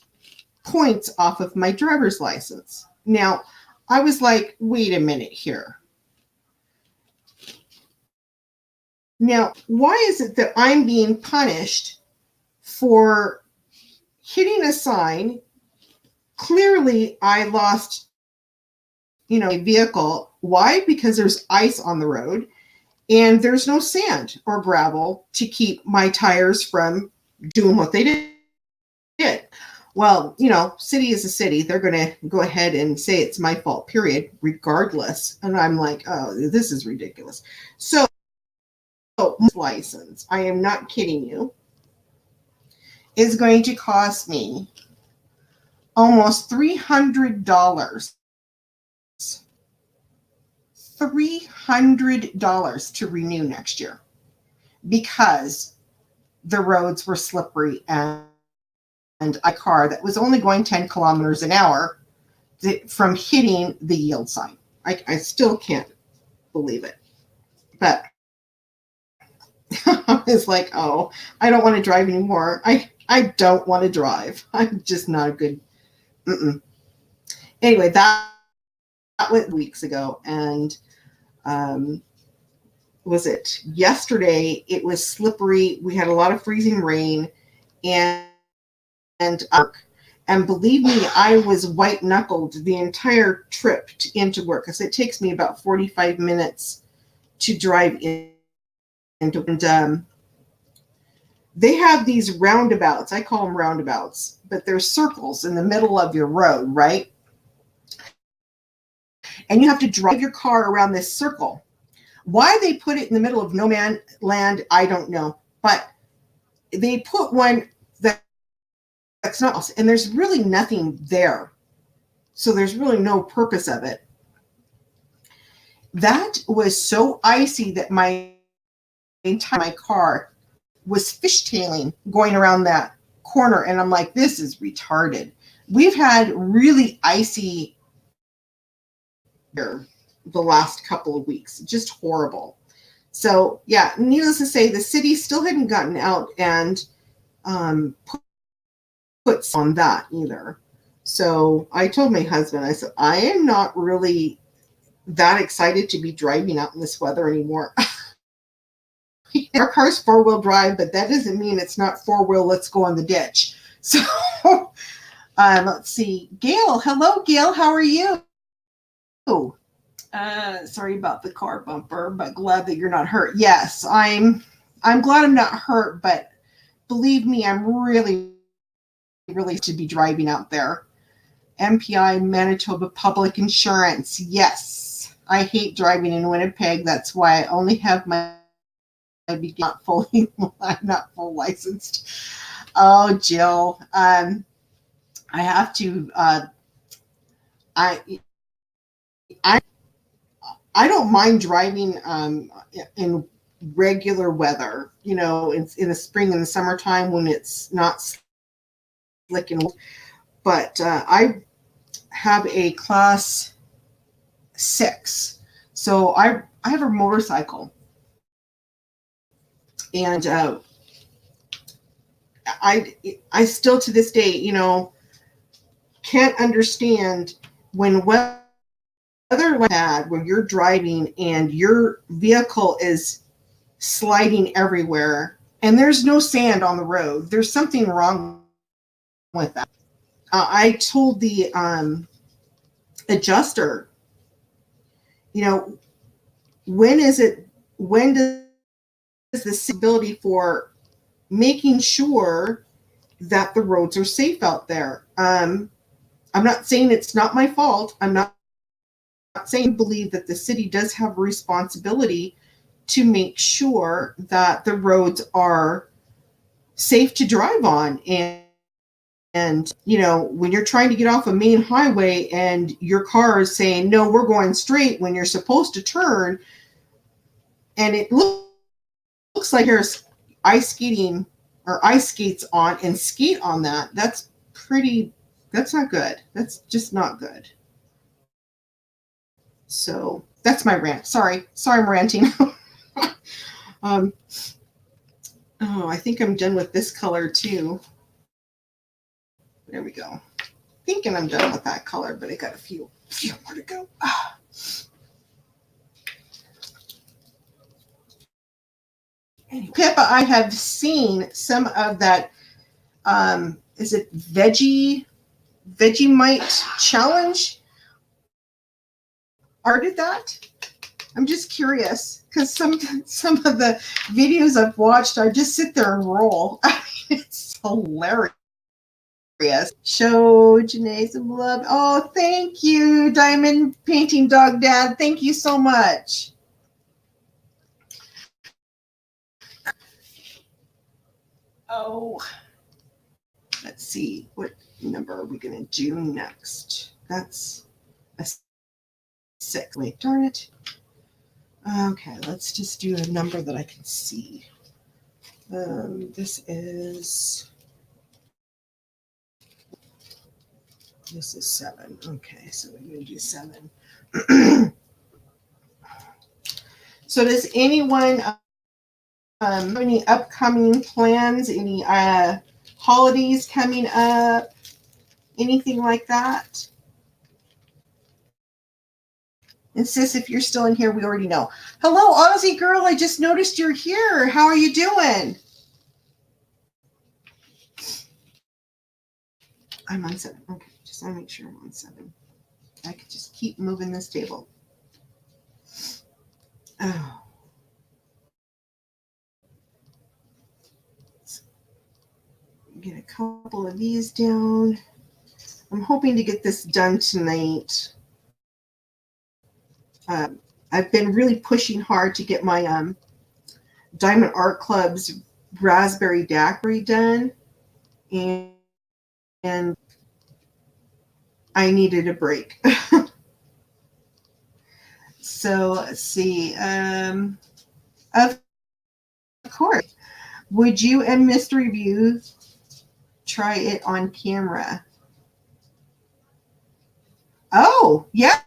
Speaker 1: points off of my driver's license. Now, I was like, wait a minute here. Now, why is it that I'm being punished for hitting a sign? Clearly, I lost, a vehicle. Why? Because there's ice on the road and there's no sand or gravel to keep my tires from doing what they did. Well, city is a city. They're going to go ahead and say it's my fault, period, regardless. And I'm like, oh, this is ridiculous. So, license, I am not kidding you, is going to cost me almost $300. $300 to renew next year because the roads were slippery and a car that was only going 10 kilometers an hour from hitting the yield sign. I still can't believe it. But I was like, oh, I don't want to drive anymore. I don't want to drive. I'm just not a good. Anyway, that went weeks ago. And was it yesterday? It was slippery. We had a lot of freezing rain. And believe me, I was white knuckled the entire trip into work because it takes me about 45 minutes to drive into. And they have these roundabouts. I call them roundabouts, but they're circles in the middle of your road, right? And you have to drive your car around this circle. Why they put it in the middle of no man's land, I don't know. But they put one that's not, and there's really nothing there. So there's really no purpose of it. That was so icy that my car was fishtailing going around that corner. And I'm like, this is retarded. We've had really icy here the last couple of weeks, just horrible. So yeah, needless to say, the city still hadn't gotten out and put on that either. So I told my husband, I said, I am not really that excited to be driving out in this weather anymore. Our car's four-wheel drive, but that doesn't mean it's not four-wheel. Let's go on the ditch. So let's see. Gail. Hello, Gail. How are you? Sorry about the car bumper, but glad that you're not hurt. Yes, I'm glad I'm not hurt, but believe me, I'm really to be driving out there. MPI, Manitoba Public Insurance. Yes, I hate driving in Winnipeg. That's why I only have my not fully. I'm not full licensed. Oh, Jill. I have to. I don't mind driving in regular weather. In the spring and the summertime when it's not slick and. But I have a class 6, so I have a motorcycle. And I still to this day, can't understand when weather like that, where you're driving and your vehicle is sliding everywhere and there's no sand on the road. There's something wrong with that. I told the adjuster, when does the ability for making sure that the roads are safe out there? I'm not saying it's not my fault. I'm not saying I believe that the city does have a responsibility to make sure that the roads are safe to drive on. And when you're trying to get off a main highway and your car is saying, no, we're going straight when you're supposed to turn, and it looks like there's ice skating or ice skates on and skate on that's not good. That's just not good. So that's my rant. Sorry I'm ranting. I think I'm done with this color too. There we go. Thinking I'm done with that color, but I got a few more to go. Anyway, Pippa, I have seen some of that. Is it Vegemite challenge? Arted that? I'm just curious because some of the videos I've watched, I just sit there and roll. It's hilarious. Show Janae some love. Oh, thank you, Diamond Painting Dog Dad. Thank you so much. Oh, let's see. What number are we going to do next? That's a 6. Wait, darn it. Okay, let's just do a number that I can see. This is 7. Okay, so we're going to do 7. So does anyone have any upcoming plans? Any holidays coming up? Anything like that? And sis, if you're still in here, we already know. Hello, Aussie girl. I just noticed you're here. How are you doing? I'm on 7. Okay, just want to make sure I'm on 7. I could just keep moving this table. Oh. Let's get a couple of these down. I'm hoping to get this done tonight. I've been really pushing hard to get my Diamond Art Club's Raspberry Daiquiri done, and I needed a break. So let's see. Of course, would you and Mystery View try it on camera? Oh yeah,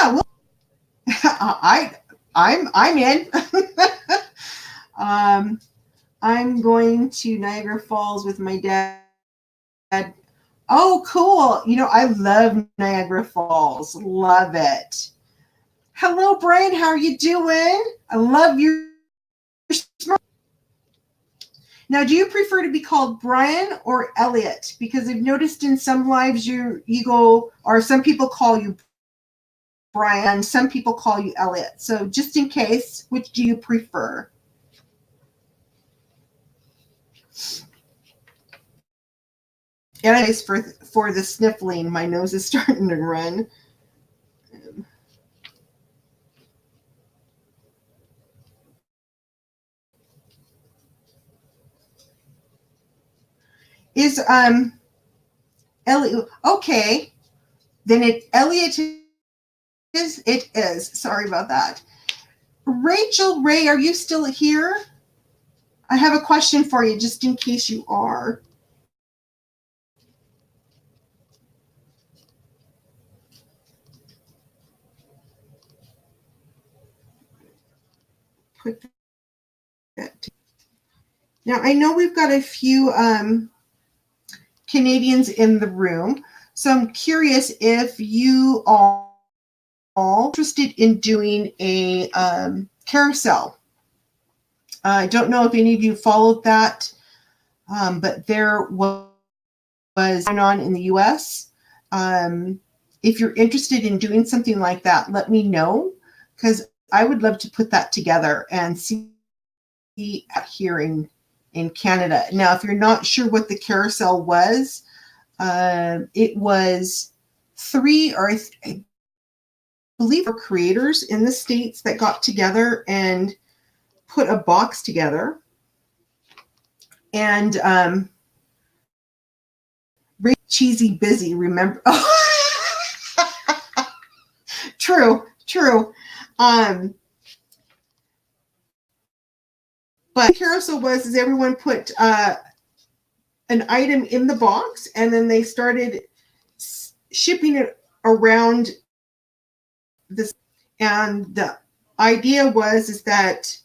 Speaker 1: well, I'm in. I'm going to Niagara Falls with my dad. Oh, cool. I love Niagara Falls. Love it. Hello, Brian. How are you doing? I love your smart. Now, do you prefer to be called Brian or Elliot? Because I've noticed in some lives you go, or some people call you Brian, some people call you Elliot. So just in case, which do you prefer? Anyways, for the sniffling, my nose is starting to run. Is Elliot okay? Then Elliot is. It is. Sorry about that. Rachel Ray, are you still here? I have a question for you, just in case you are. Put that. Now, I know we've got a few Canadians in the room, so I'm curious if you all are interested in doing a carousel. I don't know if any of you followed that, but there was going on in the U.S. If you're interested in doing something like that, let me know, because I would love to put that together and see here in Canada. Now, if you're not sure what the carousel was, it was three, or I believe, creators in the States that got together and put a box together. And cheesy busy, remember? True. But the carousel was is everyone put an item in the box, and then they started shipping it around this. And the idea was is that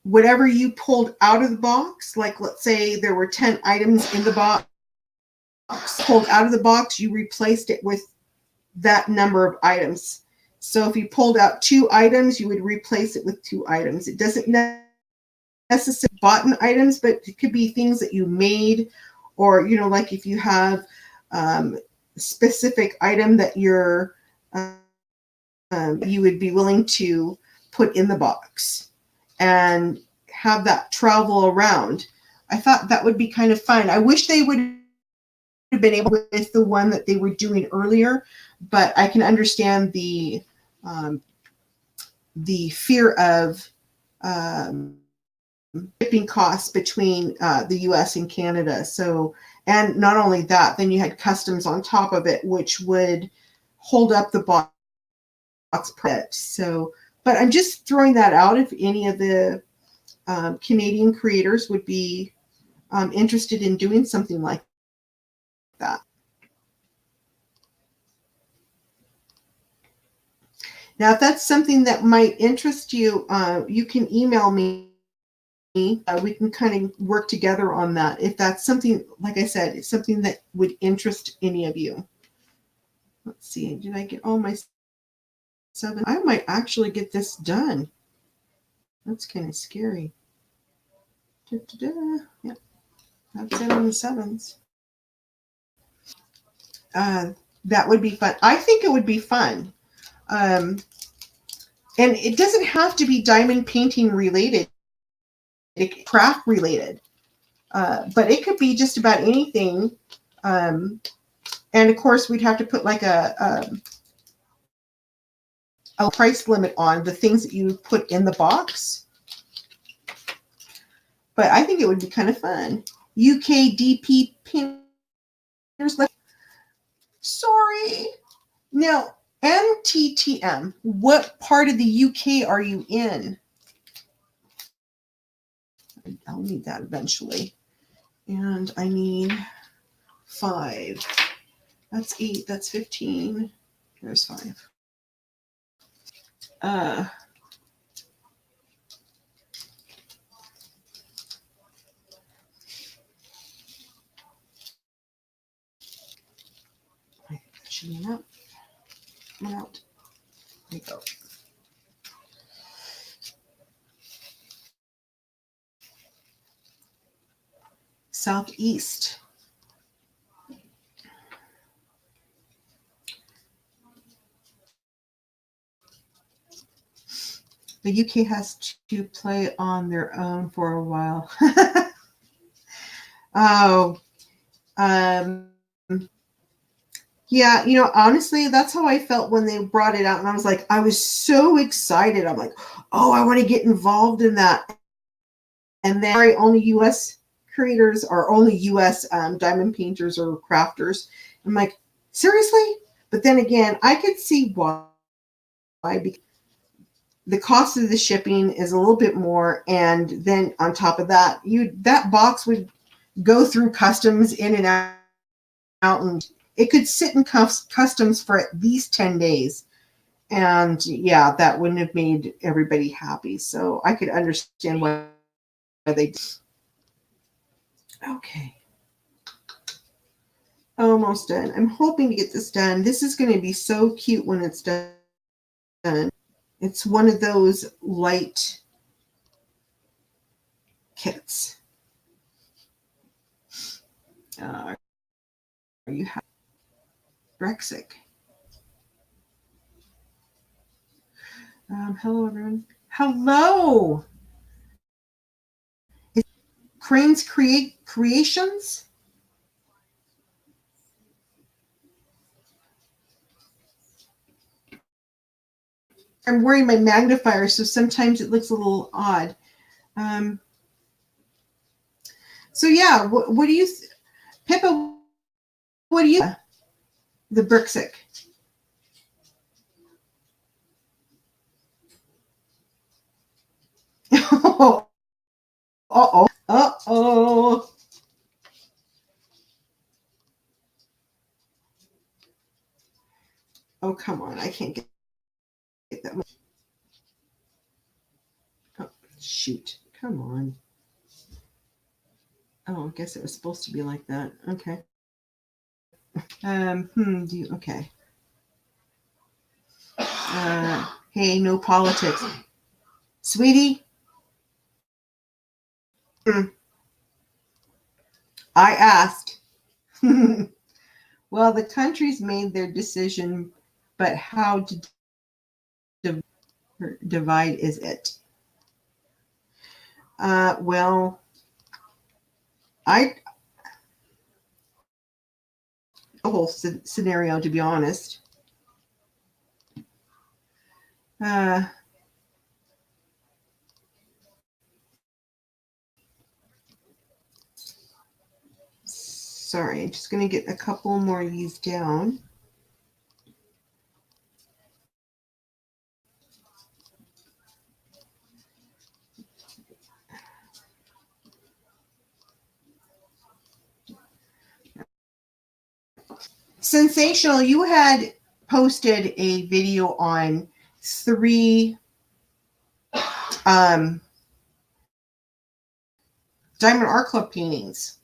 Speaker 1: whatever you pulled out of the box, like let's say there were 10 items in the box, pulled out of the box, you replaced it with that number of items. So if you pulled out 2 items, you would replace it with 2 items. It doesn't necessarily bought items, but it could be things that you made, or like if you have a specific item that you're you would be willing to put in the box and have that travel around. I thought that would be kind of fun. I wish they would have been able with the one that they were doing earlier, but I can understand the fear of shipping costs between the U.S. and Canada. So, and not only that, then you had customs on top of it, which would hold up the box. So, but I'm just throwing that out if any of the Canadian creators would be interested in doing something like that. Now, if that's something that might interest you, you can email me. We can kind of work together on that. If that's something, like I said, it's something that would interest any of you. Let's see. Did I get all my 7? I might actually get this done. That's kind of scary. Da-da-da. Yep. That's it on the 7s. That would be fun. I think it would be fun. And it doesn't have to be diamond painting related. Craft related, but it could be just about anything. And of course, we'd have to put like a price limit on the things that you put in the box. But I think it would be kind of fun. UKDP painters. Sorry. Now, MTTM. What part of the UK are you in? I'll need that eventually. And I need 5. That's 8. That's 15. There's 5. I think that should be enough. Come out. There you go. Southeast. The UK has to play on their own for a while. Oh, yeah, honestly, that's how I felt when they brought it out. And I was so excited. I'm like, oh, I want to get involved in that. And then only U.S. creators or only U.S. Diamond painters or crafters. I'm like, seriously? But then again, I could see why. Because the cost of the shipping is a little bit more. And then on top of that, that box would go through customs in and out. And it could sit in customs for at least 10 days. And yeah, that wouldn't have made everybody happy. So I could understand why they did. Okay. Almost done. I'm hoping to get this done. This is going to be so cute when it's done. It's one of those light kits. Are you happy? Brexit. Hello, everyone. Hello. Is Crane's Creations? I'm wearing my magnifier, so sometimes it looks a little odd. So yeah, what do you, Pippa? What do you? The Brexit. Oh, uh-oh. Uh-oh. Oh, come on. I can't get that much. Oh, shoot. Come on. Oh, I guess it was supposed to be like that. Okay. Okay. Hey, no politics. Sweetie, I asked. Well, the country's made their decision, but how to divide is it? Well, the whole scenario, to be honest. Sorry, I'm just going to get a couple more of these down. Sensational, you had posted a video on 3 Diamond Art Club paintings.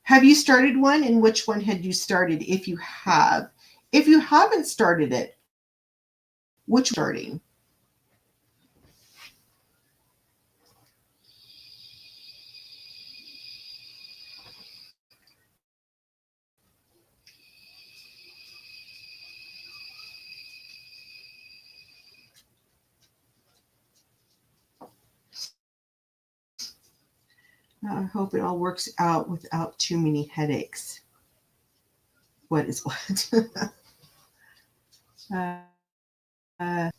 Speaker 1: Have you started one, and which one had you started if you have? If you haven't started it, which starting? I hope it all works out without too many headaches. What is what?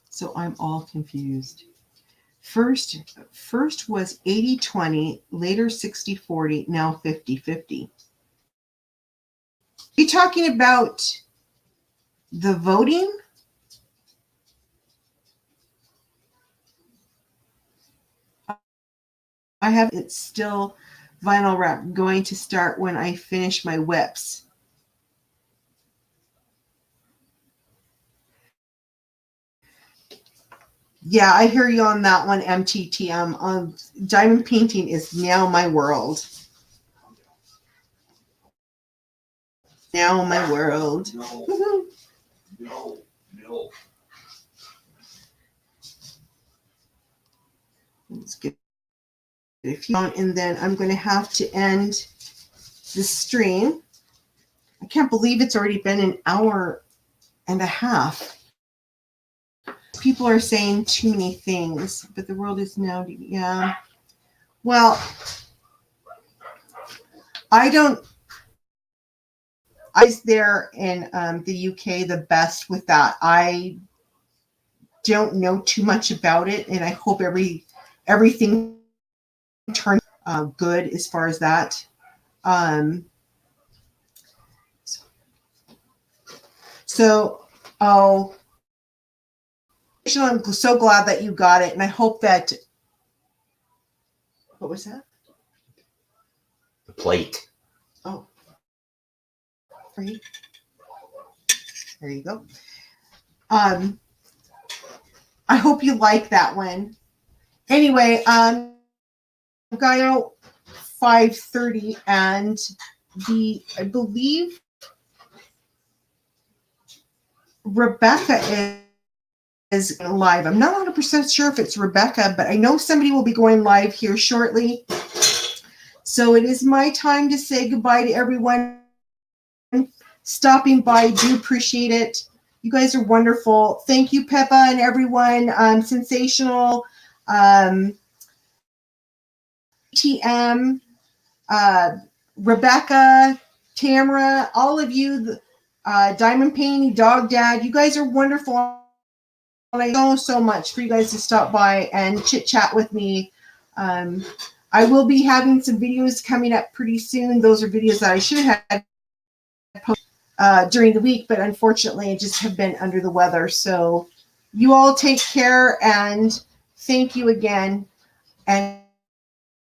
Speaker 1: So I'm all confused. First was 80-20, later 60-40, now 50-50. Are you talking about the voting? I have it's still vinyl wrap going to start when I finish my whips. Yeah, I hear you on that one, MTTM. Diamond painting is now my world. Now my world.
Speaker 3: No.
Speaker 1: Let's get a few on, and then I'm going to have to end the stream. I can't believe it's already been an hour and a half. People are saying too many things, but the world is now, yeah. Well, I was there in the UK the best with that. I don't know too much about it, and I hope everything turns good as far as that. I'm so glad that you got it, and I hope that. What was that?
Speaker 2: The plate.
Speaker 1: Oh, right. There you go. I hope you like that one. Anyway, 5:30, and I believe Rebecca is live. I'm not 100% sure if it's Rebecca, but I know somebody will be going live here shortly. So it is my time to say goodbye to everyone stopping by. Do appreciate it. You guys are wonderful. Thank you, Peppa and everyone. Sensational. TM, Rebecca, Tamara, all of you, Diamond Painting, Dog Dad, you guys are wonderful. And I know so much for you guys to stop by and chit chat with me. I will be having some videos coming up pretty soon. Those are videos that I should have posted during the week, but unfortunately I just have been under the weather. So you all take care, and thank you again. And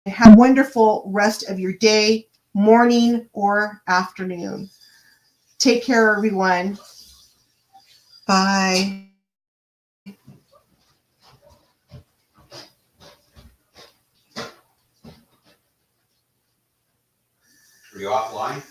Speaker 1: have a wonderful rest of your day, morning, or afternoon. Take care, everyone. Bye.
Speaker 2: Are you offline?